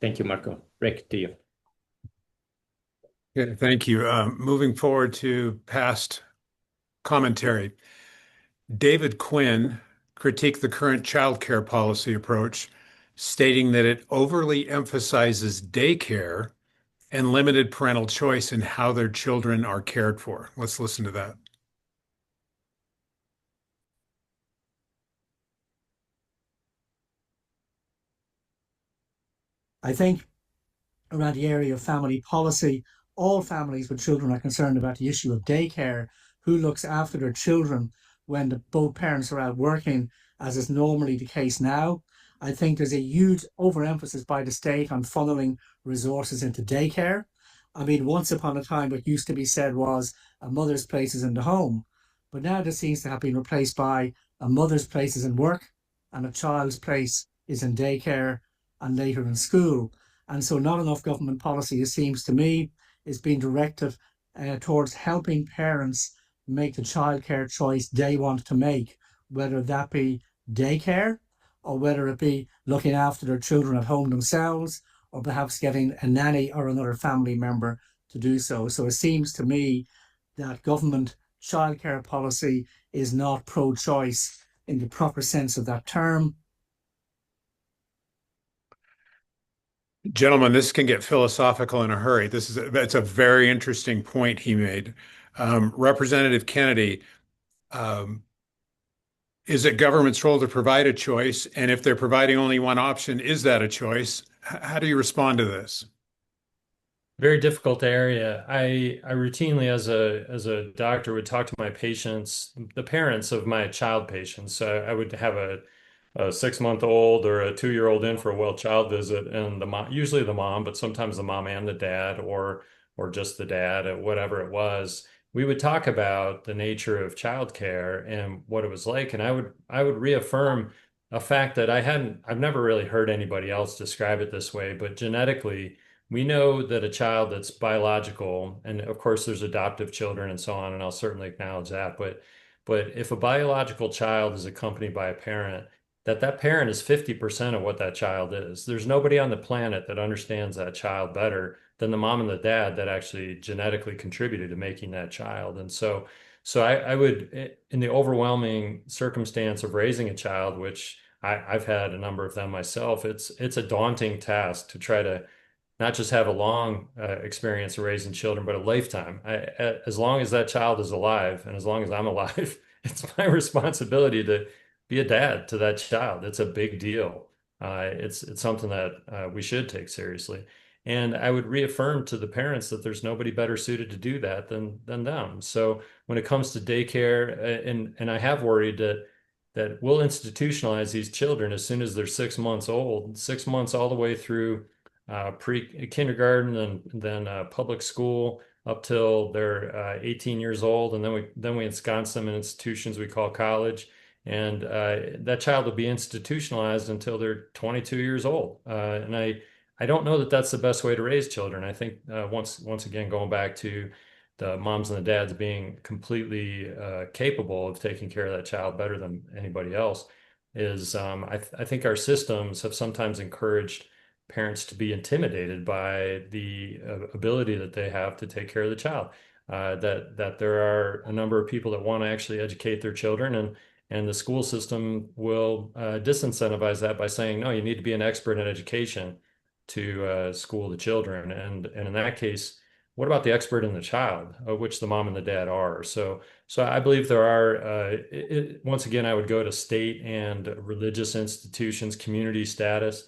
Thank you, Marco. Rick, to you. Yeah, thank you. Moving forward to past commentary. David Quinn critiqued the current childcare policy approach, stating that it overly emphasizes daycare and limited parental choice in how their children are cared for. Let's listen to that. I think around the area of family policy, all families with children are concerned about the issue of daycare, who looks after their children when both parents are out working, as is normally the case now. I think there's a huge overemphasis by the state on funneling resources into daycare. I mean, once upon a time, what used to be said was a mother's place is in the home, but now this seems to have been replaced by a mother's place is in work and a child's place is in daycare and later in school. And so not enough government policy, it seems to me, is being directed towards helping parents make the childcare choice they want to make, whether that be daycare or whether it be looking after their children at home themselves, or perhaps getting a nanny or another family member to do so. So it seems to me that government childcare policy is not pro-choice in the proper sense of that term. Gentlemen, this can get philosophical in a hurry. That's a very interesting point he made. Representative Kennedy, is it government's role to provide a choice? And if they're providing only one option, is that a choice? How do you respond to this? Very difficult area. I routinely, as a doctor, would talk to my patients, the parents of my child patients. So I would have a 6-month-old or a 2-year-old in for a well child visit, and the mom, usually the mom, but sometimes the mom and the dad, or just the dad, or whatever it was. We would talk about the nature of childcare and what it was like, and I would reaffirm a fact that I've never really heard anybody else describe it this way, but genetically, we know that a child that's biological, and of course there's adoptive children and so on, and I'll certainly acknowledge that, but if a biological child is accompanied by a parent, that parent is 50% of what that child is. There's nobody on the planet that understands that child better than the mom and the dad that actually genetically contributed to making that child. And so I would, in the overwhelming circumstance of raising a child, which I've had a number of them myself, it's a daunting task to try to not just have a long experience of raising children, but a lifetime. As long as that child is alive and as long as I'm alive, it's my responsibility to be a dad to that child. It's a big deal. It's something that we should take seriously. And I would reaffirm to the parents that there's nobody better suited to do that than them. So when it comes to daycare, and I have worried that we'll institutionalize these children as soon as they're 6 months old, 6 months all the way through pre-kindergarten and then public school up till they're 18 years old, and then we ensconce them in institutions we call college, and that child will be institutionalized until they're 22 years old. And I don't know that that's the best way to raise children. I think once again, going back to the moms and the dads being completely capable of taking care of that child better than anybody else is, I think our systems have sometimes encouraged parents to be intimidated by the ability that they have to take care of the child. That there are a number of people that want to actually educate their children, and the school system will disincentivize that by saying, no, you need to be an expert in education to school the children. And in that case, what about the expert in the child, which the mom and the dad are? So I believe there are, once again, I would go to state and religious institutions, community status,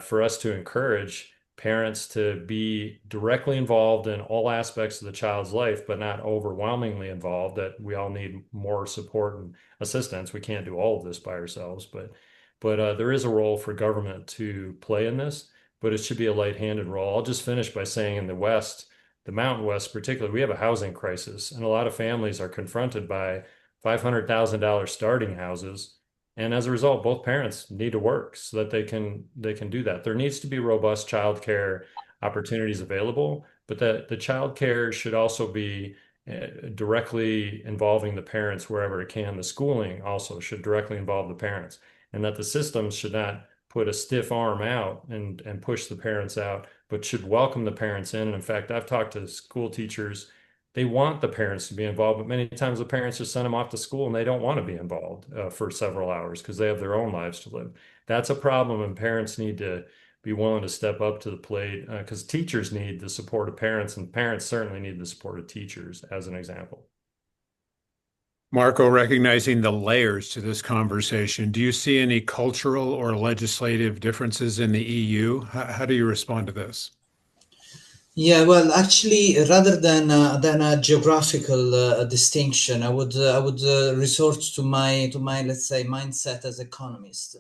for us to encourage parents to be directly involved in all aspects of the child's life, but not overwhelmingly involved, that we all need more support and assistance. We can't do all of this by ourselves, but there is a role for government to play in this, but it should be a light-handed role. I'll just finish by saying in the West, the Mountain West particularly, we have a housing crisis, and a lot of families are confronted by $500,000 starting houses. And as a result, both parents need to work so that they can do that. There needs to be robust childcare opportunities available, but the childcare should also be directly involving the parents wherever it can. The schooling also should directly involve the parents, and that the systems should not put a stiff arm out and push the parents out, but should welcome the parents in. And in fact, I've talked to school teachers. They want the parents to be involved, but many times the parents just send them off to school and they don't want to be involved for several hours because they have their own lives to live. That's a problem, and parents need to be willing to step up to the plate because teachers need the support of parents, and parents certainly need the support of teachers, as an example. Marco, recognizing the layers to this conversation, do you see any cultural or legislative differences in the EU? How do you respond to this? Yeah, well, actually, rather than a geographical distinction, I would resort to my let's say mindset as economist.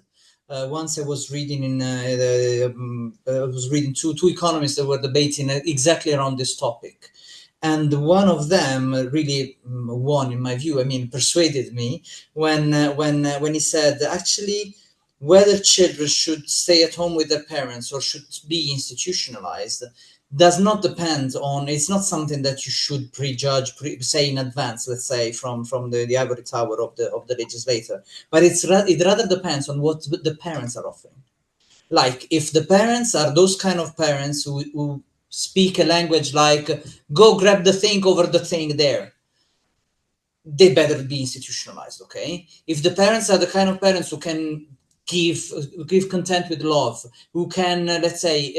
Once I was reading I was reading two economists that were debating exactly around this topic, And one of them really won, in my view. I mean, persuaded me when he said, actually, whether children should stay at home with their parents or should be institutionalized does not depend on. It's not something that you should prejudge, say in advance. Let's say from the ivory tower of the legislator, but it rather depends on what the parents are offering. Like if the parents are those kind of parents who speak a language like go grab the thing over the thing there, they better be institutionalized. Okay, if the parents are the kind of parents who can give content with love, who can let's say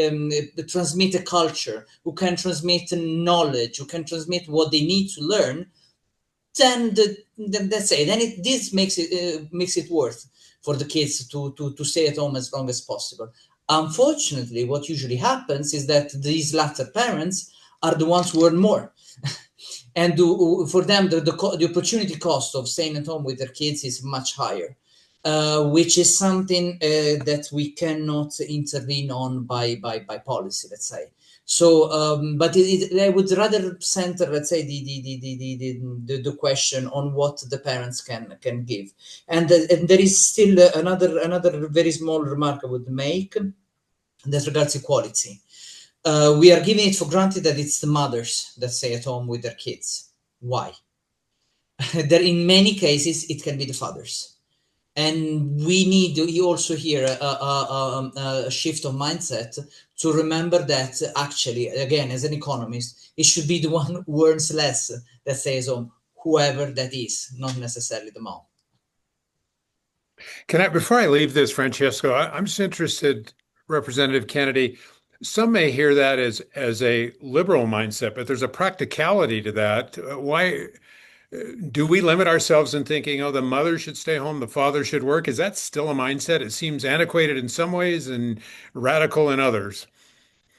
transmit a culture, who can transmit knowledge, who can transmit what they need to learn, then let's say this makes it worth for the kids to stay at home as long as possible. Unfortunately, what usually happens is that these latter parents are the ones who earn more. And for them, the opportunity cost of staying at home with their kids is much higher, which is something that we cannot intervene on by policy, let's say. So, but I would rather center, let's say, the question on what the parents can give, and there is still another very small remark I would make that regards equality. We are giving it for granted that it's the mothers that stay at home with their kids. Why? There, in many cases, it can be the fathers. And we need also here a shift of mindset to remember that actually, again, as an economist, it should be the one who earns less that stays home, whoever that is, not necessarily the mom. Before I leave this, Francesco, I'm just interested, Representative Kennedy, some may hear that as a liberal mindset, but there's a practicality to that. Why do we limit ourselves in thinking, oh, the mother should stay home, the father should work? Is that still a mindset? It seems antiquated in some ways and radical in others.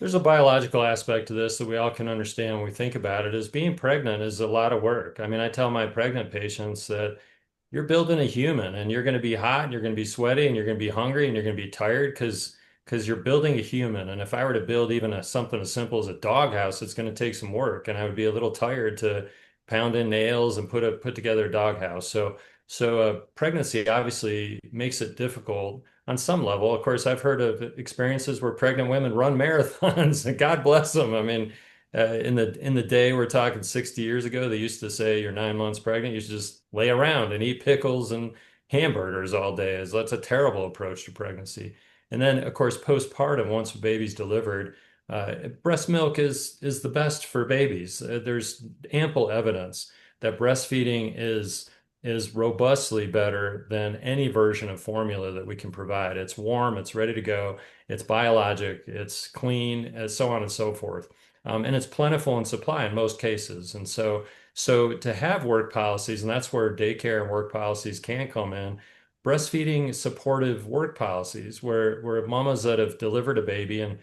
There's a biological aspect to this that we all can understand when we think about it, is being pregnant is a lot of work. I mean, I tell my pregnant patients that you're building a human and you're going to be hot and you're going to be sweaty and you're going to be hungry and you're going to be tired because you're building a human. And if I were to build even something as simple as a doghouse, it's going to take some work, and I would be a little tired to pound in nails and put together a doghouse. So pregnancy obviously makes it difficult on some level. Of course, I've heard of experiences where pregnant women run marathons, and God bless them. I mean, in the day, we're talking 60 years ago, they used to say you're 9 months pregnant, you should just lay around and eat pickles and hamburgers all day. That's a terrible approach to pregnancy. And then, of course, postpartum, once a baby's delivered, breast milk is the best for babies. There's ample evidence that breastfeeding is robustly better than any version of formula that we can provide. It's warm, it's ready to go, it's biologic, it's clean, and so on and so forth. And it's plentiful in supply in most cases. And so to have work policies, and that's where daycare and work policies can come in, breastfeeding supportive work policies where mamas that have delivered a baby, and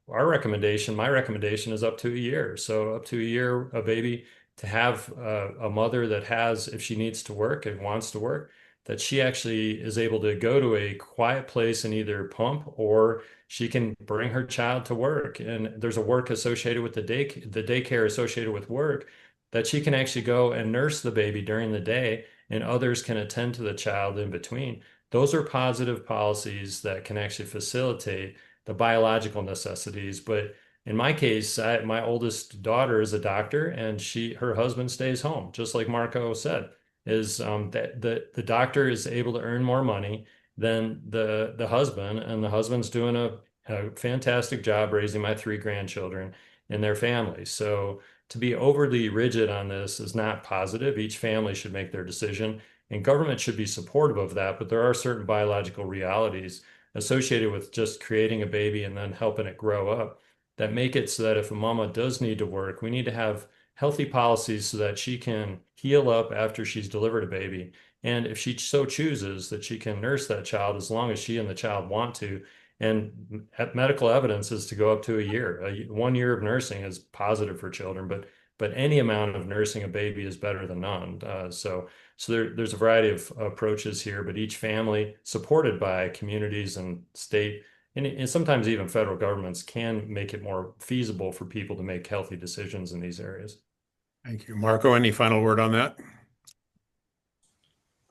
my recommendation is up to a year. So up to a year, a baby, to have a mother that has, if she needs to work and wants to work, that she actually is able to go to a quiet place and either pump, or she can bring her child to work. And there's a work associated with the daycare associated with work, that she can actually go and nurse the baby during the day, and others can attend to the child in between. Those are positive policies that can actually facilitate the biological necessities. But in my case, my oldest daughter is a doctor, and her husband stays home, just like Marco said, is that the doctor is able to earn more money than the husband, and the husband's doing a fantastic job raising my 3 grandchildren and their families. So to be overly rigid on this is not positive. Each family should make their decision, and government should be supportive of that. But there are certain biological realities associated with just creating a baby and then helping it grow up that make it so that if a mama does need to work, we need to have healthy policies so that she can heal up after she's delivered a baby. And if she so chooses, that she can nurse that child as long as she and the child want to. And medical evidence is to go up to a year. 1 year of nursing is positive for children, but any amount of nursing a baby is better than none. So there's a variety of approaches here, but each family, supported by communities and state and sometimes even federal governments can make it more feasible for people to make healthy decisions in these areas. Thank you. Marco, any final word on that?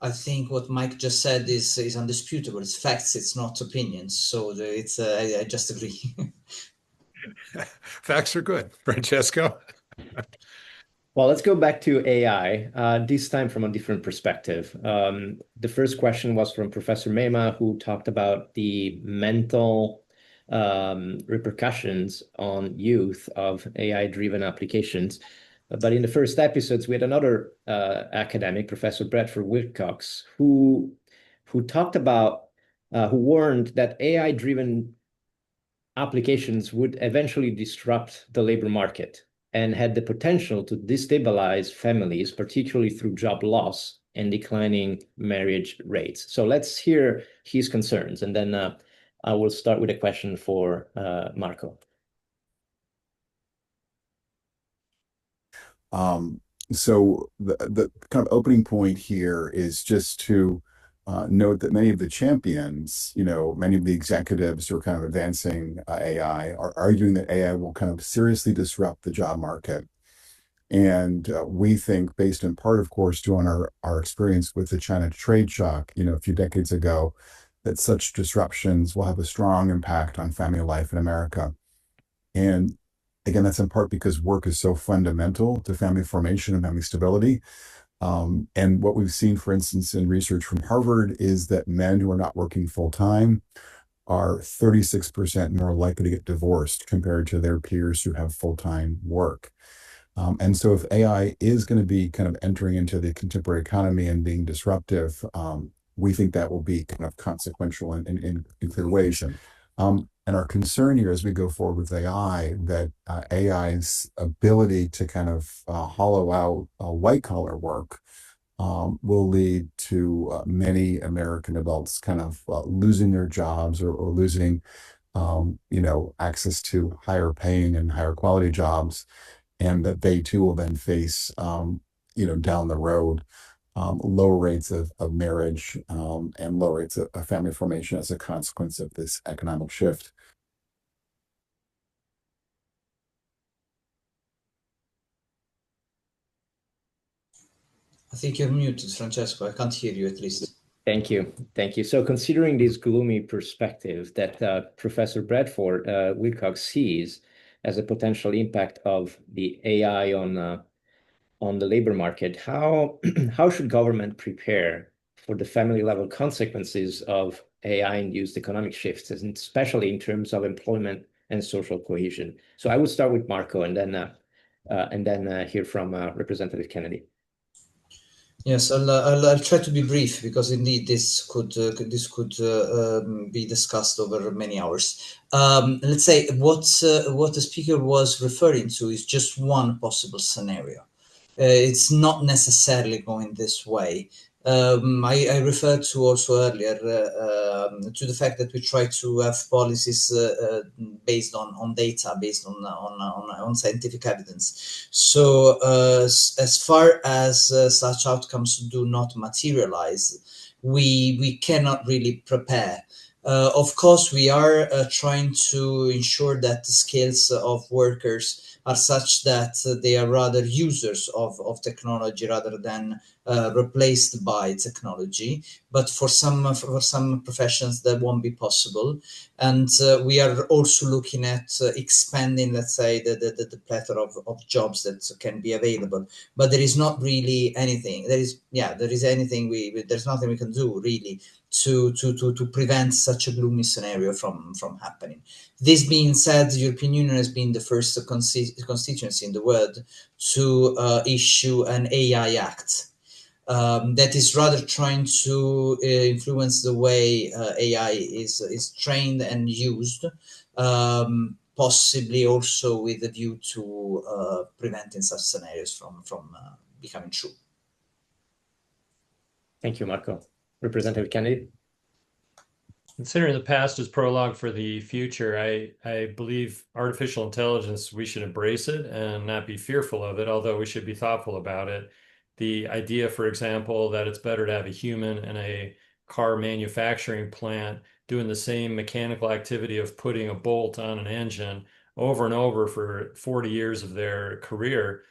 I think what Mike just said is undisputable. It's facts, it's not opinions. So I just agree. Facts are good. Francesco? Well, let's go back to AI, this time from a different perspective. The first question was from Professor Mema, who talked about the mental repercussions on youth of AI-driven applications. But in the first episodes, we had another academic, Professor Bradford Wilcox, who talked about, who warned that AI-driven applications would eventually disrupt the labor market and had the potential to destabilize families, particularly through job loss and declining marriage rates. So let's hear his concerns, and then I will start with a question for Marco. So the kind of opening point here is just to note that many of the champions, many of the executives who are kind of advancing AI are arguing that AI will kind of seriously disrupt the job market. And we think, based in part, of course, on our experience with the China trade shock, a few decades ago, that such disruptions will have a strong impact on family life in America. And again, that's in part because work is so fundamental to family formation and family stability. And what we've seen, for instance, in research from Harvard is that men who are not working full time are 36% more likely to get divorced compared to their peers who have full-time work. And so if AI is going to be kind of entering into the contemporary economy and being disruptive, we think that will be kind of consequential in clear ways. And our concern here as we go forward with AI, that AI's ability to kind of hollow out white collar work will lead to many American adults kind of losing their jobs or losing, access to higher paying and higher quality jobs, and that they too will then face, down the road, lower rates of marriage and lower rates of family formation as a consequence of this economic shift. I think you're muted, Francesco. I can't hear you at least. Thank you. Thank you. So considering this gloomy perspective that Professor Bradford Wilcox sees as a potential impact of the AI on the labor market, how should government prepare for the family level consequences of AI-induced economic shifts, and especially in terms of employment and social cohesion? So I will start with Marco, and then hear from Representative Kennedy. Yes, I'll try to be brief, because indeed this could be discussed over many hours. Let's say what the speaker was referring to is just one possible scenario. It's not necessarily going this way. I referred to also earlier to the fact that we try to have policies based on data, based on scientific evidence. So as far as such outcomes do not materialize, we cannot really prepare. Of course, we are trying to ensure that the skills of workers are such that they are rather users of technology rather than replaced by technology. But for some professions that won't be possible, and we are also looking at expanding, let's say, the plethora of jobs that can be available. But there is not really anything. There's nothing we can do really to prevent such a gloomy scenario from happening. This being said, the European Union has been the first constituency in the world to issue an AI Act that is rather trying to influence the way AI is trained and used, possibly also with a view to preventing such scenarios from becoming true. Thank you, Marco. Representative Kennedy. Considering the past is prologue for the future, I believe artificial intelligence, we should embrace it and not be fearful of it, although we should be thoughtful about it. The idea, for example, that it's better to have a human in a car manufacturing plant doing the same mechanical activity of putting a bolt on an engine over and over for 40 years of their career.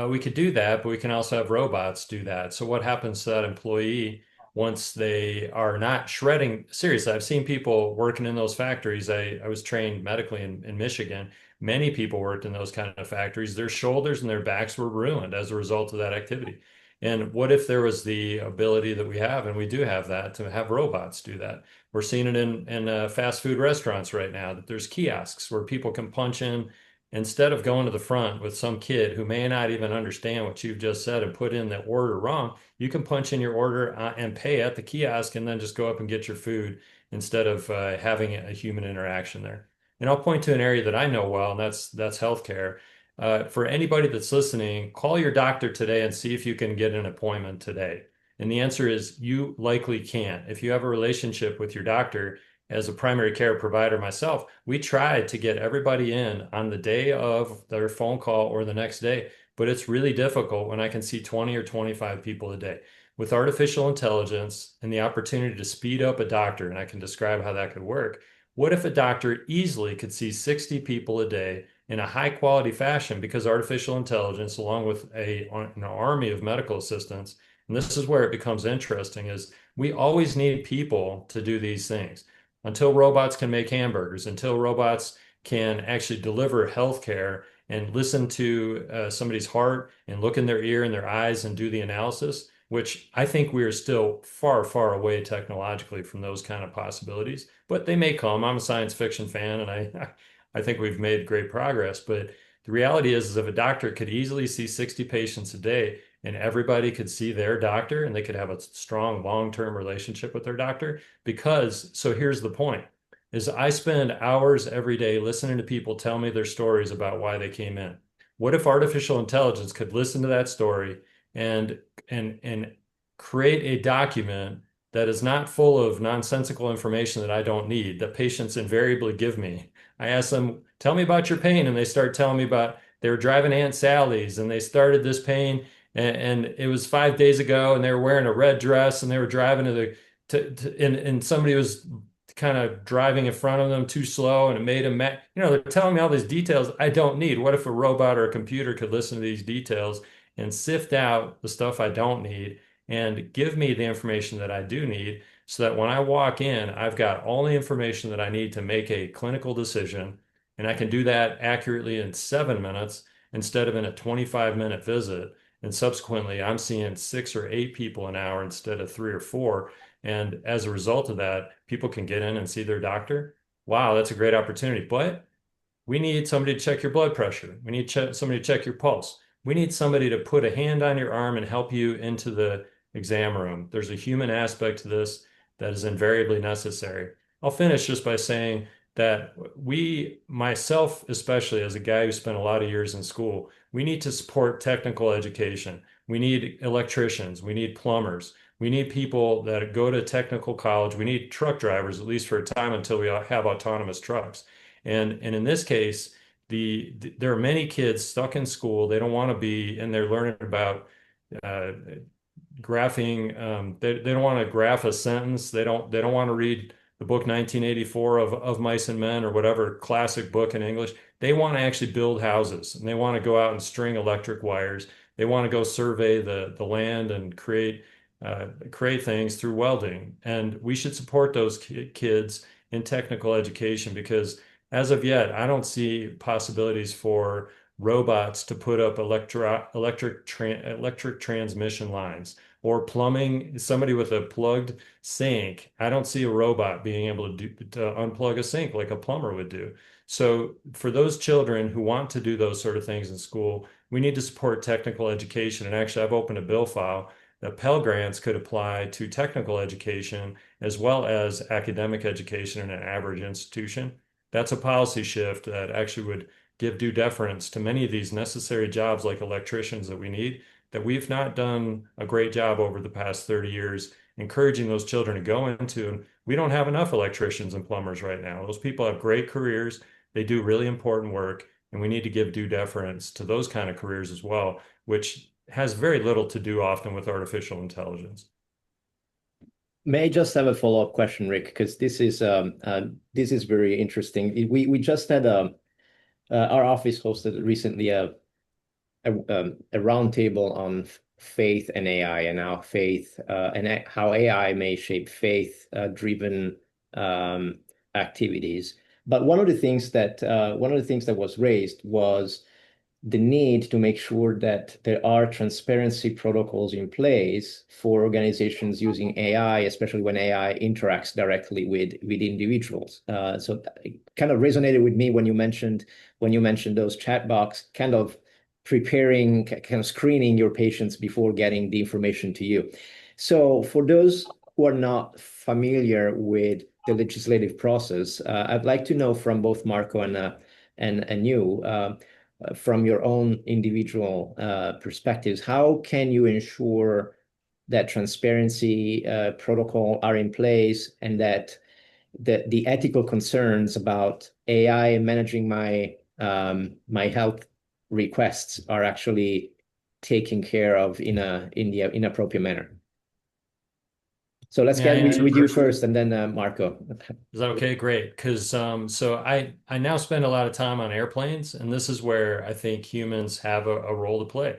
We could do that, but we can also have robots do that. So what happens to that employee once they are not shredding? Seriously, I've seen people working in those factories. I was trained medically in Michigan. Many people worked in those kind of factories. Their shoulders and their backs were ruined as a result of that activity. And what if there was the ability that we have, and we do have that, to have robots do that? We're seeing it in fast food restaurants right now, that there's kiosks where people can punch in instead of going to the front with some kid who may not even understand what you've just said and put in the order wrong. You can punch in your order and pay at the kiosk and then just go up and get your food instead of having a human interaction there. And I'll point to an area that I know well, and that's healthcare. For anybody that's listening, call your doctor today and see if you can get an appointment today. And the answer is you likely can't. If you have a relationship with your doctor, as a primary care provider myself, we tried to get everybody in on the day of their phone call or the next day, but it's really difficult when I can see 20 or 25 people a day. With artificial intelligence and the opportunity to speed up a doctor, and I can describe how that could work, what if a doctor easily could see 60 people a day in a high quality fashion because artificial intelligence, along with an army of medical assistants, and this is where it becomes interesting, is we always need people to do these things. Until robots can make hamburgers, until robots can actually deliver healthcare and listen to somebody's heart and look in their ear and their eyes and do the analysis, which I think we are still far, far away technologically from those kind of possibilities, but they may come. I'm a science fiction fan, and I think we've made great progress. But the reality is if a doctor could easily see 60 patients a day and everybody could see their doctor and they could have a strong long-term relationship with their doctor, so here's the point, is I spend hours every day listening to people tell me their stories about why they came in. What if artificial intelligence could listen to that story and create a document that is not full of nonsensical information that I don't need, that patients invariably give me? I ask them, tell me about your pain, and they start telling me about they were driving Aunt Sally's and they started this pain and it was 5 days ago and they were wearing a red dress and they were driving and somebody was kind of driving in front of them too slow and it made them mad. They're telling me all these details I don't need. What if a robot or a computer could listen to these details and sift out the stuff I don't need and give me the information that I do need, so that when I walk in, I've got all the information that I need to make a clinical decision, and I can do that accurately in 7 minutes instead of in a 25-minute visit. And subsequently, I'm seeing 6 or 8 people an hour instead of 3 or 4. And as a result of that, people can get in and see their doctor. Wow, that's a great opportunity. But we need somebody to check your blood pressure. We need somebody to check your pulse. We need somebody to put a hand on your arm and help you into the exam room. There's a human aspect to this that is invariably necessary. I'll finish just by saying that myself especially, as a guy who spent a lot of years in school, we need to support technical education. We need electricians. We need plumbers. We need people that go to technical college. We need truck drivers, at least for a time, until we have autonomous trucks. And in this case, there are many kids stuck in school. They don't want to be, and they're learning about graphing. They don't want to graph a sentence. They don't want to read the book 1984 of Mice and Men or whatever classic book in English. They want to actually build houses, and they want to go out and string electric wires. They want to go survey the land and create things through welding. And we should support those kids in technical education, because as of yet, I don't see possibilities for robots to put up electric transmission lines or plumbing. Somebody with a plugged sink, I don't see a robot being able to unplug a sink like a plumber would do. So for those children who want to do those sort of things in school, we need to support technical education. And actually, I've opened a bill file that Pell Grants could apply to technical education as well as academic education in an average institution. That's a policy shift that actually would give due deference to many of these necessary jobs like electricians that we need, that we've not done a great job over the past 30 years encouraging those children to go into. And we don't have enough electricians and plumbers right now. Those people have great careers. They do really important work, and we need to give due deference to those kind of careers as well, which has very little to do often with artificial intelligence. May I just have a follow-up question, Rick? Because this is very interesting. We just had our office hosted recently a roundtable on faith and AI, and how faith and how AI may shape faith driven activities. But one of the things that was raised was the need to make sure that there are transparency protocols in place for organizations using AI, especially when AI interacts directly with individuals. So it kind of resonated with me when you mentioned those chat box, kind of preparing, kind of screening your patients before getting the information to you. So for those who are not familiar with the legislative process, I'd like to know from both Marco and you, from your own individual perspectives, how can you ensure that transparency protocol are in place, and that the ethical concerns about AI managing my health requests are actually taken care of in the inappropriate manner? So let's get with you first, and then Marco. Is that okay? Great. Because so I now spend a lot of time on airplanes, and this is where I think humans have a role to play.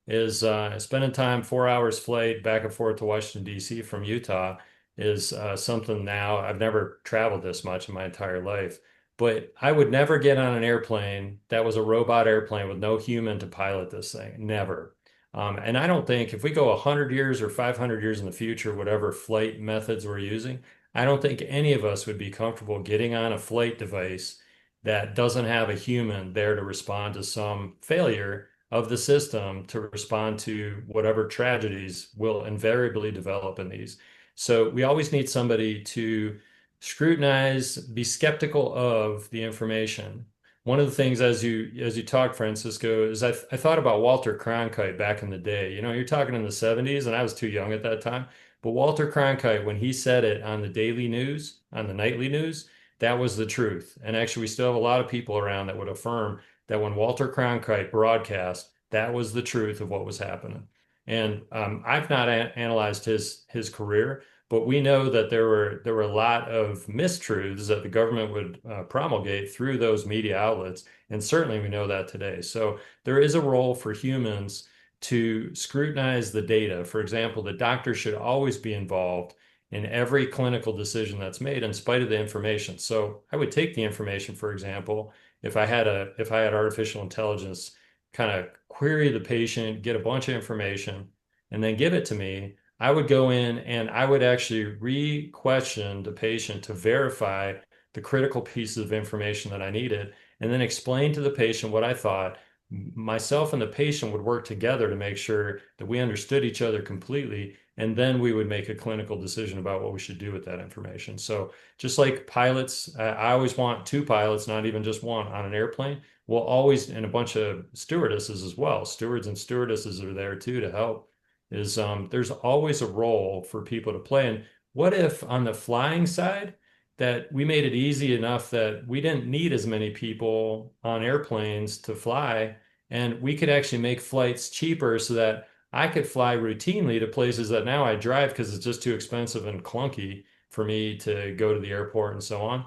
Is spending time 4 hours flight back and forth to Washington, D.C. from Utah is something now I've never traveled this much in my entire life. But I would never get on an airplane that was a robot airplane with no human to pilot this thing. Never. And I don't think if we go 100 years or 500 years in the future, whatever flight methods we're using, I don't think any of us would be comfortable getting on a flight device that doesn't have a human there to respond to some failure of the system, to respond to whatever tragedies will invariably develop in these. So we always need somebody to scrutinize, be skeptical of the information. One of the things as you talk, Francisco, is I thought about Walter Cronkite back in the day. You know, you're talking in the 70s, and I was too young at that time. But Walter Cronkite, when he said it on the daily news, on the nightly news, that was the truth. And actually, we still have a lot of people around that would affirm that when Walter Cronkite broadcast, that was the truth of what was happening. And I've not analyzed his career, but we know that there were a lot of mistruths that the government would promulgate through those media outlets, and certainly we know that today. So there is a role for humans to scrutinize the data. For example, the doctor should always be involved in every clinical decision that's made, in spite of the information. So I would take the information, for example, if I had artificial intelligence kind of query the patient, get a bunch of information, and then give it to me, I would go in and I would actually re-question the patient to verify the critical pieces of information that I needed, and then explain to the patient what I thought. Myself and the patient would work together to make sure that we understood each other completely, and then we would make a clinical decision about what we should do with that information. So just like pilots, I always want two pilots, not even just one, on an airplane. We'll always, and a bunch of stewardesses as well. Stewards and stewardesses are there too to help. There's always a role for people to play. And what if on the flying side that we made it easy enough that we didn't need as many people on airplanes to fly, and we could actually make flights cheaper so that I could fly routinely to places that now I drive because it's just too expensive and clunky for me to go to the airport and so on.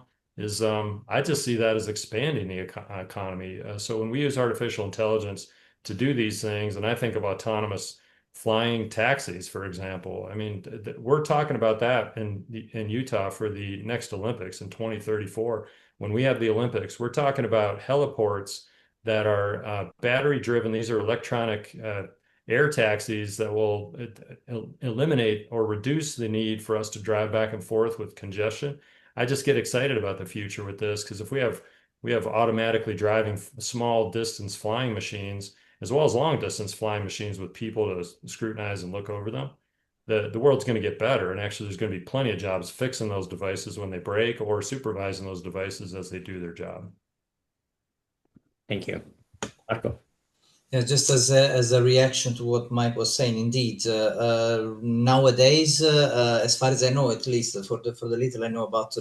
I just see that as expanding the economy. So when we use artificial intelligence to do these things, and I think of autonomous flying taxis, for example. I mean, we're talking about that in Utah for the next Olympics in 2034. When we have the Olympics, we're talking about heliports that are battery driven. These are electronic air taxis that will eliminate or reduce the need for us to drive back and forth with congestion. I just get excited about the future with this, because if we have automatically driving small distance flying machines, as well as long distance flying machines with people to scrutinize and look over them, the world's going to get better. And actually, there's going to be plenty of jobs fixing those devices when they break, or supervising those devices as they do their job. Thank you. Marco. Yeah, just as a reaction to what Mike was saying, indeed, nowadays, as far as I know, at least for the little I know about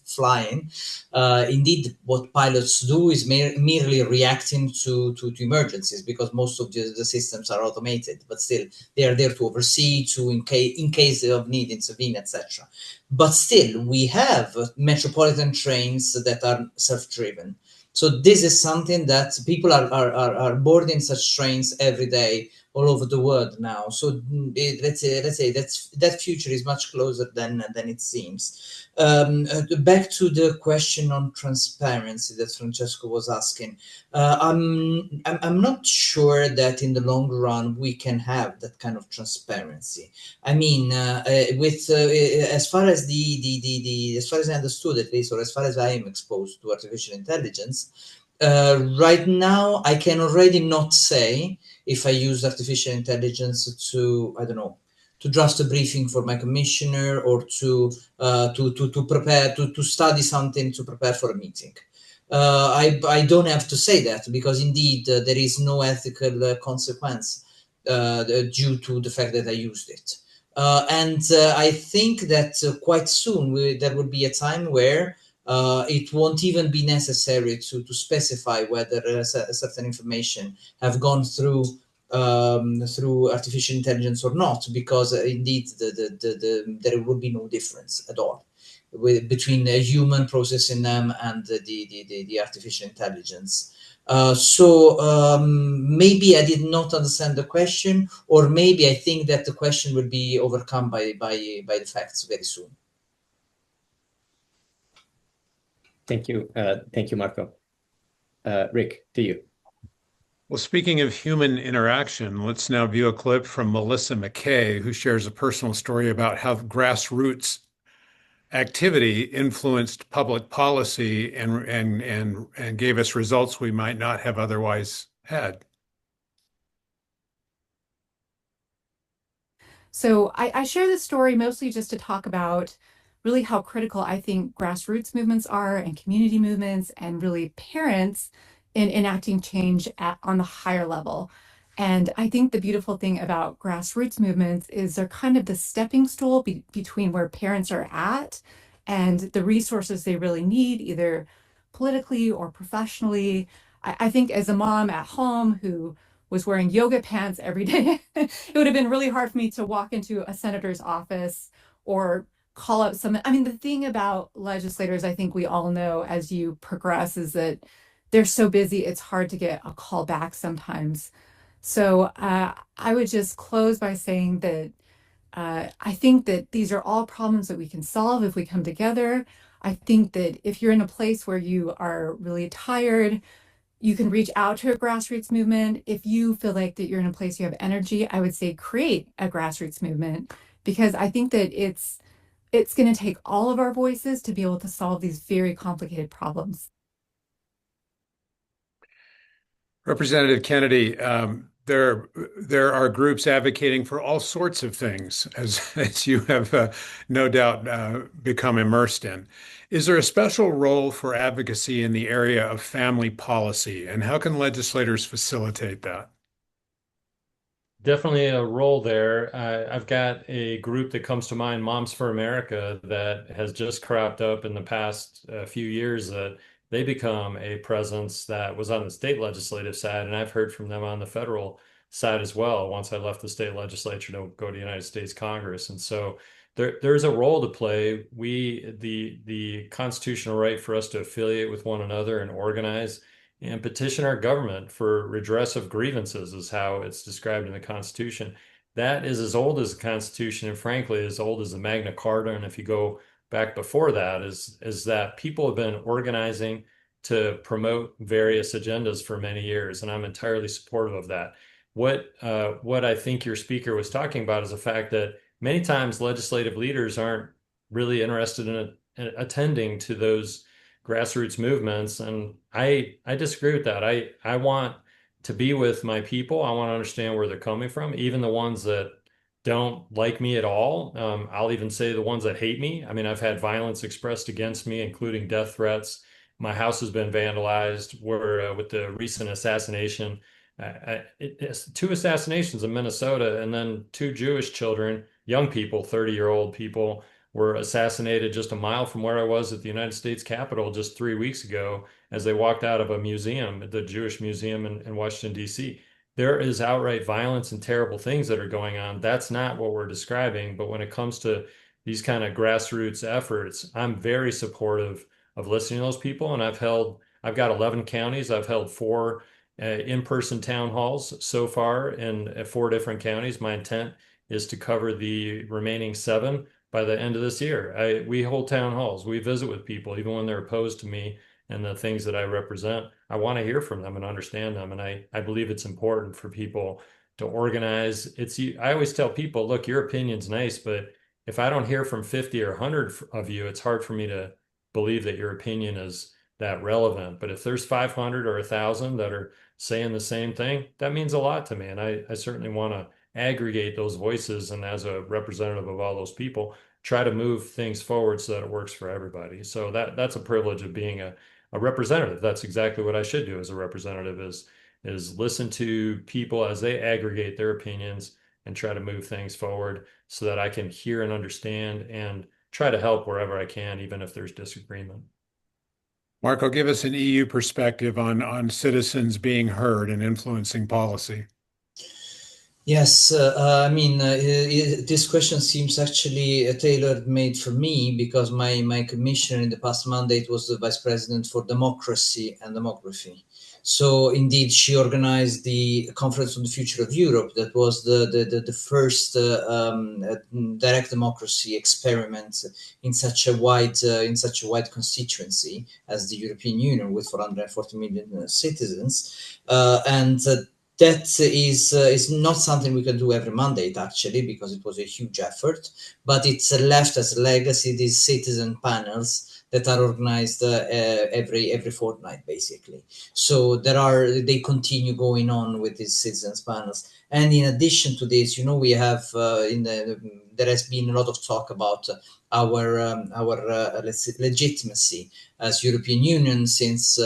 flying, indeed, what pilots do is merely reacting to emergencies, because most of the systems are automated, but still they are there to oversee, to in case of need intervene, etc. But still, we have metropolitan trains that are self-driven. So this is something that people are boarding such trains every day all over the world now. So let's say that future is much closer than it seems. Back to the question on transparency that Francesco was asking. I'm not sure that in the long run we can have that kind of transparency. I mean, with as far as as far as I understood at least, or as far as I am exposed to artificial intelligence, right now I can already not say if I use artificial intelligence to, I don't know, to draft a briefing for my commissioner, or to prepare to study something to prepare for a meeting. I don't have to say that, because indeed there is no ethical consequence due to the fact that I used it. And I think that quite soon there will be a time where it won't even be necessary to specify whether certain information have gone through artificial intelligence or not, because indeed there will be no difference at all between a human processing them and the artificial intelligence. Maybe I did not understand the question, or maybe I think that the question will be overcome by the facts very soon. Thank you, Marco. Rick, to you. Well, speaking of human interaction, let's now view a clip from Melissa McKay, who shares a personal story about how grassroots activity influenced public policy and gave us results we might not have otherwise had. So I share this story mostly just to talk about really how critical I think grassroots movements are, and community movements, and really parents in enacting change on the higher level. And I think the beautiful thing about grassroots movements is they're kind of the stepping stool between where parents are at and the resources they really need, either politically or professionally. I think as a mom at home who was wearing yoga pants every day, it would have been really hard for me to walk into a senator's office or call up some. I mean, the thing about legislators, I think we all know as you progress, is that they're so busy, it's hard to get a call back sometimes. So I would just close by saying that I think that these are all problems that we can solve if we come together. I think that if you're in a place where you are really tired, you can reach out to a grassroots movement. If you feel like that you're in a place you have energy, I would say create a grassroots movement, because I think that it's going to take all of our voices to be able to solve these very complicated problems. Representative Kennedy, there are groups advocating for all sorts of things, as you have no doubt become immersed in. Is there a special role for advocacy in the area of family policy, and how can legislators facilitate that? Definitely a role there. I've got a group that comes to mind, Moms for America, that has just cropped up in the past few years, that they become a presence that was on the state legislative side, and I've heard from them on the federal side as well once I left the state legislature to go to the United States Congress. And so there's a role to play. The constitutional right for us to affiliate with one another and organize and petition our government for redress of grievances is how it's described in the Constitution. That is as old as the Constitution, and frankly, as old as the Magna Carta. And if you go back before that, is that people have been organizing to promote various agendas for many years, and I'm entirely supportive of that. What I think your speaker was talking about is the fact that many times legislative leaders aren't really interested in attending to those grassroots movements, and I disagree with that. I want to be with my people. I want to understand where they're coming from, even the ones that don't like me at all. I'll even say the ones that hate me. I mean, I've had violence expressed against me, including death threats. My house has been vandalized. With the recent assassination It's 2 assassinations in Minnesota, and then 2 Jewish children, young people, 30-year-old people, were assassinated just a mile from where I was at the United States Capitol just 3 weeks ago as they walked out of a museum, the Jewish Museum in Washington, D.C. There is outright violence and terrible things that are going on. That's not what we're describing. But when it comes to these kind of grassroots efforts, I'm very supportive of listening to those people. And I've got 11 counties. I've held 4 in-person town halls so far in 4 different counties. My intent is to cover the remaining 7 by the end of this year. We hold town halls. We visit with people, even when they're opposed to me and the things that I represent. I want to hear from them and understand them. And I believe it's important for people to organize. I always tell people, look, your opinion's nice, but if I don't hear from 50 or 100 of you, it's hard for me to believe that your opinion is that relevant. But if there's 500 or 1,000 that are saying the same thing, that means a lot to me. And I certainly want to aggregate those voices, and as a representative of all those people, try to move things forward so that it works for everybody. So that's a privilege of being a representative. That's exactly what I should do as a representative, is listen to people as they aggregate their opinions and try to move things forward so that I can hear and understand and try to help wherever I can, even if there's disagreement. Marco, give us an EU perspective on citizens being heard and influencing policy. Yes, I mean, this question seems actually tailor-made for me, because my commissioner in the past mandate was the Vice President for Democracy and Demography. So indeed, she organized the Conference on the Future of Europe. That was the first direct democracy experiment in such a wide constituency as the European Union, with 440 million citizens, and that is not something we can do every mandate, actually, because it was a huge effort, but it's left as a legacy these citizen panels that are organized every fortnight, basically. So they continue going on with these citizens panels. And in addition to this, we have there has been a lot of talk about our let's say legitimacy as European Union, since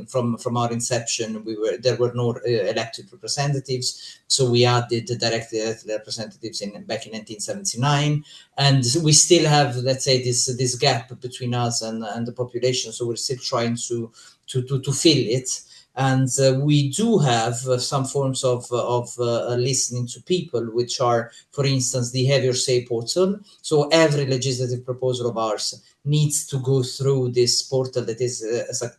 from our inception there were no elected representatives, so we added the direct elected representatives back in 1979, and we still have, let's say, this gap between us and the population. So we're still trying to fill it. And we do have some forms of listening to people, which are, for instance, the Have Your Say portal. So every legislative proposal of ours needs to go through this portal that is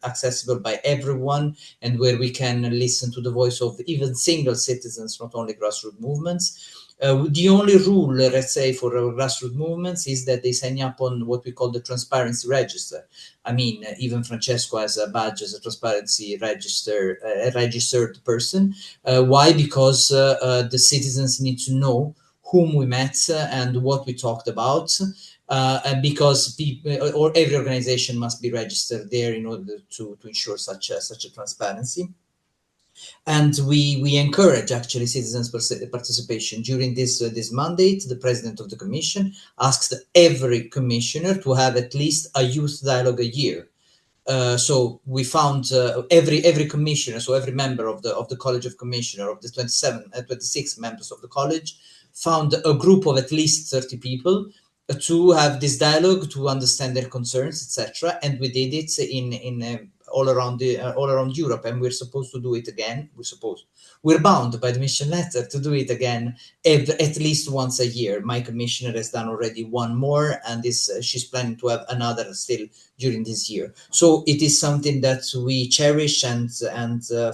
accessible by everyone, and where we can listen to the voice of even single citizens, not only grassroots movements. The only rule, let's say, for grassroots movements is that they sign up on what we call the transparency register. I mean, even Francesco has a badge as a transparency registered person. Why? Because the citizens need to know whom we met and what we talked about. And because people, or every organization must be registered there in order to ensure such a transparency. And we encourage actually citizens participation. During this mandate, the president of the commission asked every commissioner to have at least a youth dialogue a year. So we found every commissioner, so every member of the College of Commissioner, of the 26 members of the college, found a group of at least 30 people to have this dialogue, to understand their concerns, etc. And we did it in all around Europe, and we're supposed to do it again. We're bound by the mission letter to do it again at least once a year. My commissioner has done already one more, and she's planning to have another still during this year. So it is something that we cherish and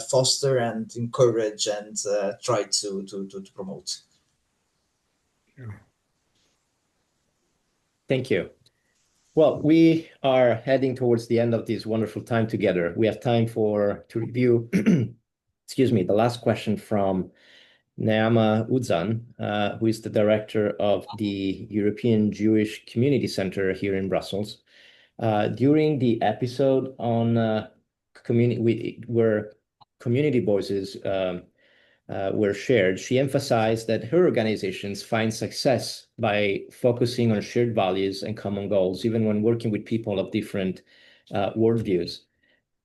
foster and encourage and try to promote. Thank you. Well, we are heading towards the end of this wonderful time together. We have time to review, excuse me, the last question from Naama Uzan, who is the director of the European Jewish Community Center here in Brussels. During the episode on where community voices were shared, she emphasized that her organizations find success by focusing on shared values and common goals, even when working with people of different worldviews.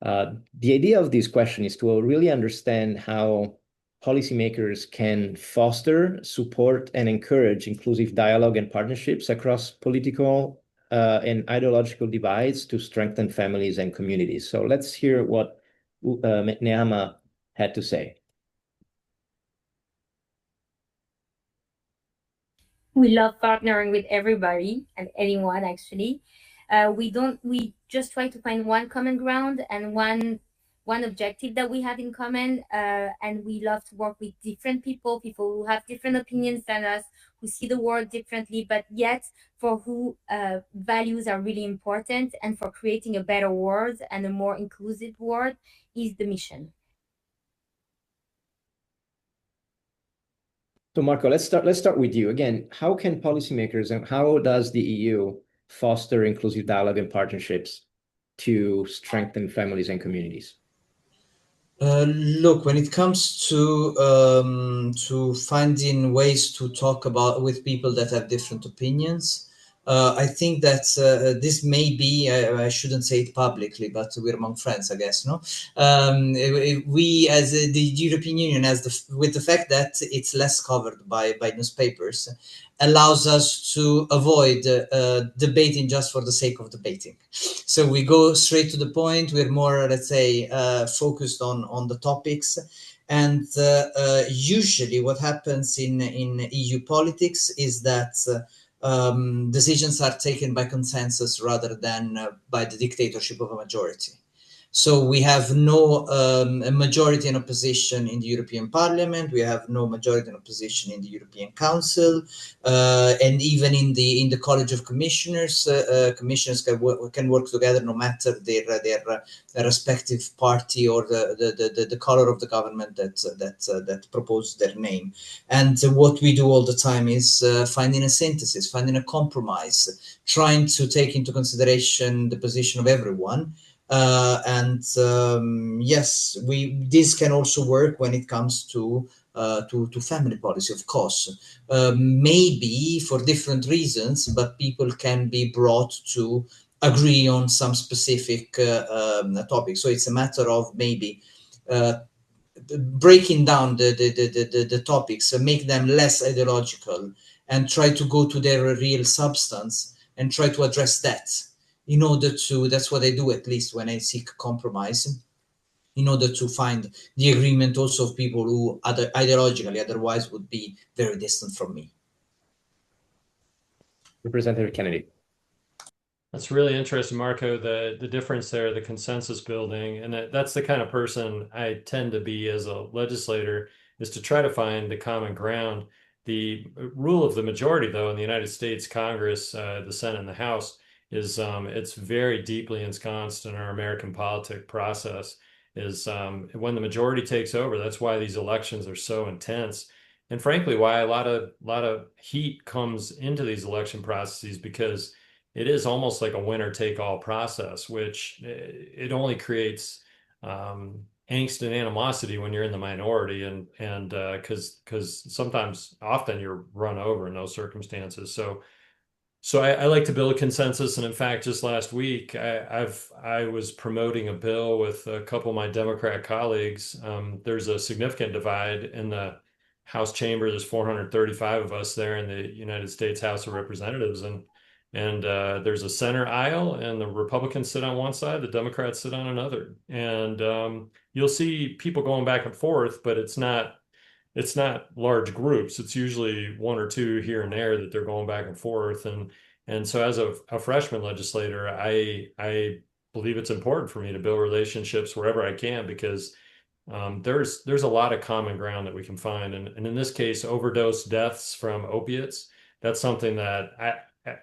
The idea of this question is to really understand how policymakers can foster, support, and encourage inclusive dialogue and partnerships across political and ideological divides to strengthen families and communities. So let's hear what Neama had to say. We love partnering with everybody and anyone actually. We just try to find one common ground and one objective that we have in common. And we love to work with different people who have different opinions than us, who see the world differently, but yet for who values are really important, and for creating a better world and a more inclusive world is the mission. So Marco, let's start with you again. How can policymakers and how does the EU foster inclusive dialogue and partnerships to strengthen families and communities? Look, when it comes to finding ways to talk about with people that have different opinions, I think that this may be, I shouldn't say it publicly, but we're among friends, I guess, no? We, as the European Union, with the fact that it's less covered by newspapers, allows us to avoid debating just for the sake of debating. So we go straight to the point. We're more, let's say, focused on the topics. And usually what happens in EU politics is that decisions are taken by consensus rather than by the dictatorship of a majority. So we have no a majority and opposition in the European Parliament. We have no majority and opposition in the European Council, and even in the College of Commissioners. Commissioners can work together no matter their respective party or the color of the government that proposed their name. And what we do all the time is finding a synthesis, finding a compromise, trying to take into consideration the position of everyone. Yes, this can also work when it comes to family policy, of course. Maybe for different reasons, but people can be brought to agree on some specific topic. So it's a matter of maybe breaking down the topics and make them less ideological and try to go to their real substance and try to address that. In order to, that's what I do, at least when I seek compromise, in order to find the agreement also of people who ideologically otherwise would be very distant from me. Representative Kennedy. That's really interesting, Marco, the difference there, the consensus building. And that's the kind of person I tend to be as a legislator, is to try to find the common ground. The rule of the majority, though, in the United States Congress, the Senate and the House, is it's very deeply ensconced in our American politic process, is when the majority takes over. That's why these elections are so intense. And frankly, why a lot of heat comes into these election processes, because it is almost like a winner take all process, which it only creates angst and animosity when you're in the minority, and because often you're run over in those circumstances. So I like to build a consensus, and in fact, just last week, I was promoting a bill with a couple of my Democrat colleagues. There's a significant divide in the House chamber. There's 435 of us there in the United States House of Representatives, and there's a center aisle, and the Republicans sit on one side, the Democrats sit on another, and you'll see people going back and forth, but it's not large groups. It's usually one or two here and there that they're going back and forth. And so as a freshman legislator, I believe it's important for me to build relationships wherever I can, because there's a lot of common ground that we can find. And in this case, overdose deaths from opiates, that's something that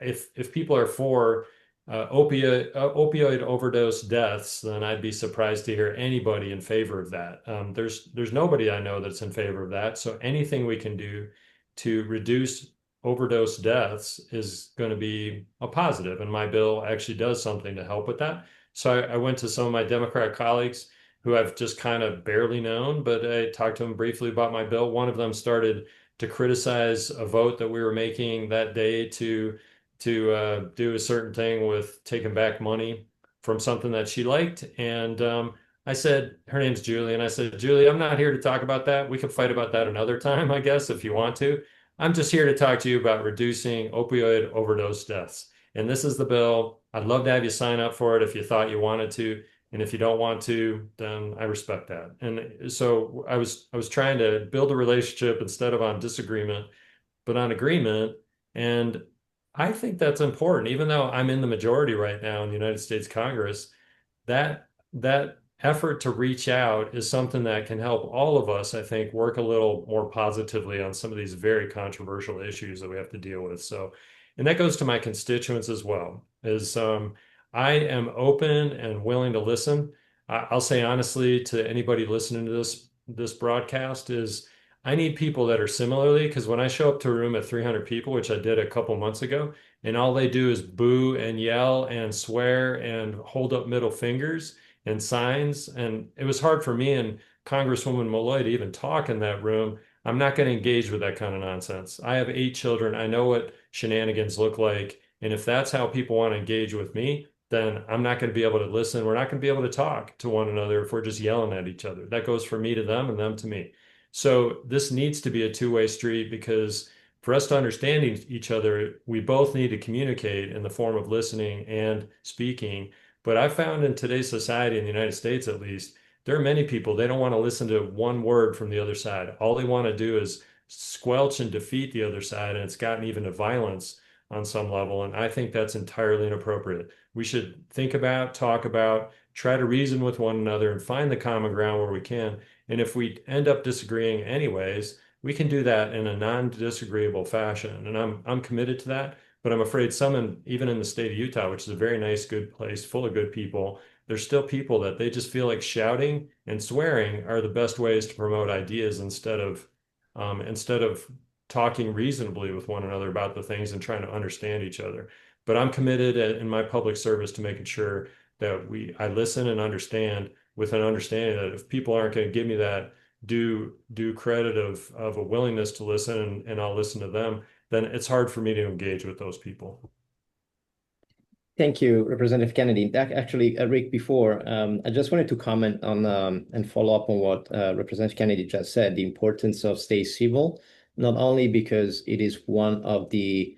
if people are for opioid overdose deaths, then I'd be surprised to hear anybody in favor of that. There's nobody I know that's in favor of that. So anything we can do to reduce overdose deaths is going to be a positive. And my bill actually does something to help with that. So I went to some of my Democrat colleagues who I've just kind of barely known, but I talked to them briefly about my bill. One of them started to criticize a vote that we were making that day to do a certain thing with taking back money from something that she liked. And I said, her name's Julie. And I said, Julie, I'm not here to talk about that. We could fight about that another time, I guess, if you want to. I'm just here to talk to you about reducing opioid overdose deaths. And this is the bill. I'd love to have you sign up for it if you thought you wanted to. And if you don't want to, then I respect that. And so I was trying to build a relationship instead of on disagreement, but on agreement. And I think that's important, even though I'm in the majority right now in the United States Congress, that effort to reach out is something that can help all of us, I think, work a little more positively on some of these very controversial issues that we have to deal with. So, and that goes to my constituents as well, is I am open and willing to listen. I'll say honestly to anybody listening to this broadcast is I need people that are similarly, because when I show up to a room of 300 people, which I did a couple months ago, and all they do is boo and yell and swear and hold up middle fingers and signs, and it was hard for me and Congresswoman Malloy to even talk in that room. I'm not going to engage with that kind of nonsense. I have 8 children. I know what shenanigans look like. And if that's how people want to engage with me, then I'm not going to be able to listen. We're not going to be able to talk to one another if we're just yelling at each other. That goes for me to them and them to me. So this needs to be a two-way street, because for us to understand each other, we both need to communicate in the form of listening and speaking. But I found in today's society, in the United States at least, there are many people, they don't want to listen to one word from the other side. All they want to do is squelch and defeat the other side, and it's gotten even to violence on some level. And I think that's entirely inappropriate. We should think about, talk about, try to reason with one another and find the common ground where we can. And if we end up disagreeing anyways, we can do that in a non-disagreeable fashion. And I'm committed to that. But I'm afraid even in the state of Utah, which is a very nice, good place full of good people, there's still people that they just feel like shouting and swearing are the best ways to promote ideas instead of talking reasonably with one another about the things and trying to understand each other. But I'm committed in my public service to making sure that I listen and understand, with an understanding that if people aren't going to give me that due credit of a willingness to listen, and I'll listen to them, then it's hard for me to engage with those people. Thank you, Representative Kennedy. Actually, Rick, before, I just wanted to comment on and follow up on what Representative Kennedy just said, the importance of stay civil, not only because it is one of the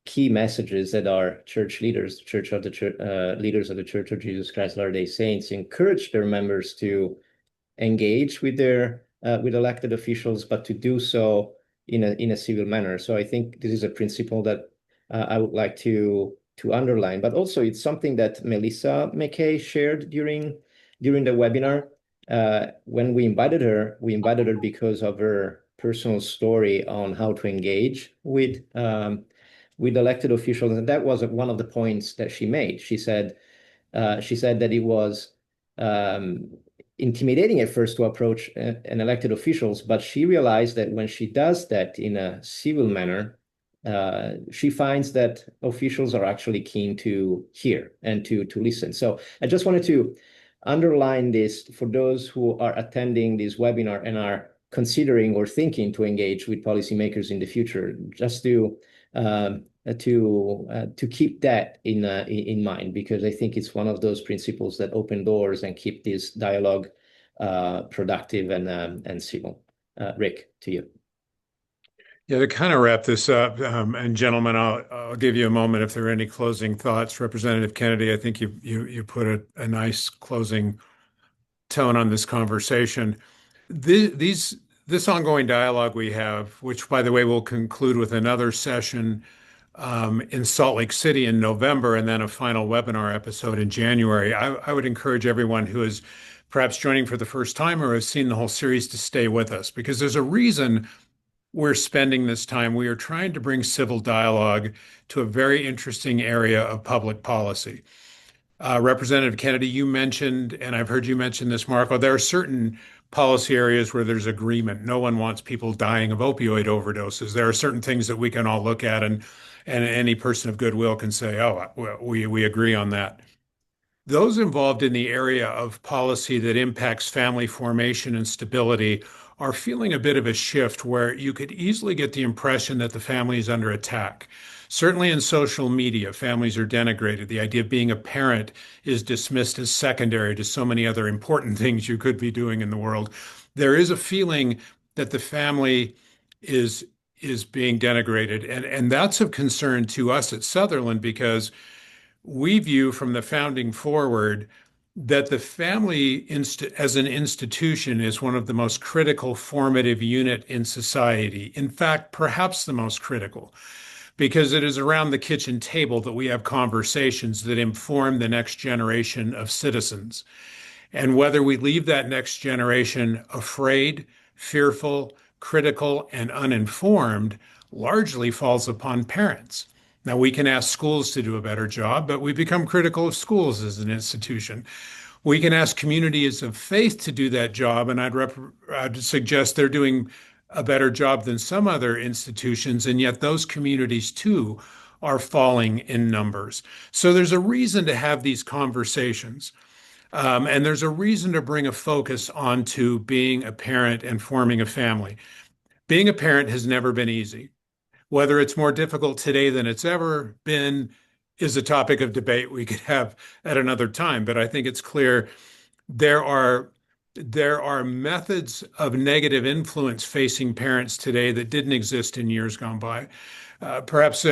key messages that our church leaders, leaders of the Church of Jesus Christ Latter-day Saints, encourage their members to engage with with elected officials, but to do so in a civil manner. So I think this is a principle that I would like to underline, but also it's something that Melissa McKay shared during the webinar. When we invited her because of her personal story on how to engage with elected officials, and that was one of the points that she made. She said that it was intimidating at first to approach an elected officials, but she realized that when she does that in a civil manner, she finds that officials are actually keen to hear and to listen. So I just wanted to underline this for those who are attending this webinar and are considering or thinking to engage with policymakers in the future, just to keep that in mind, because I think it's one of those principles that open doors and keep this dialogue productive and civil. Rick, to you. Yeah, to kind of wrap this up, and gentlemen, I'll give you a moment if there are any closing thoughts. Representative Kennedy, I think you put a nice closing tone on this conversation. This ongoing dialogue we have, which, by the way, will conclude with another session in Salt Lake City in November, and then a final webinar episode in January. I would encourage everyone who is perhaps joining for the first time or has seen the whole series to stay with us, because there's a reason we're spending this time. We are trying to bring civil dialogue to a very interesting area of public policy. Representative Kennedy, you mentioned, and I've heard you mention this, Marco, there are certain policy areas where there's agreement. No one wants people dying of opioid overdoses. There are certain things that we can all look at, and any person of goodwill can say, oh, we agree on that. Those involved in the area of policy that impacts family formation and stability are feeling a bit of a shift where you could easily get the impression that the family is under attack. Certainly in social media, families are denigrated. The idea of being a parent is dismissed as secondary to so many other important things you could be doing in the world. There is a feeling that the family is being denigrated, and that's of concern to us at Sutherland because we view from the founding forward that the family as an institution is one of the most critical formative unit in society. In fact, perhaps the most critical, because it is around the kitchen table that we have conversations that inform the next generation of citizens. And whether we leave that next generation afraid, fearful, critical, and uninformed largely falls upon parents. Now, we can ask schools to do a better job, but we become critical of schools as an institution. We can ask communities of faith to do that job, and I'd suggest they're doing a better job than some other institutions, and yet those communities too are falling in numbers. So there's a reason to have these conversations. And there's a reason to bring a focus onto being a parent and forming a family. Being a parent has never been easy. Whether it's more difficult today than it's ever been is a topic of debate we could have at another time. But I think it's clear there are methods of negative influence facing parents today that didn't exist in years gone by. Perhaps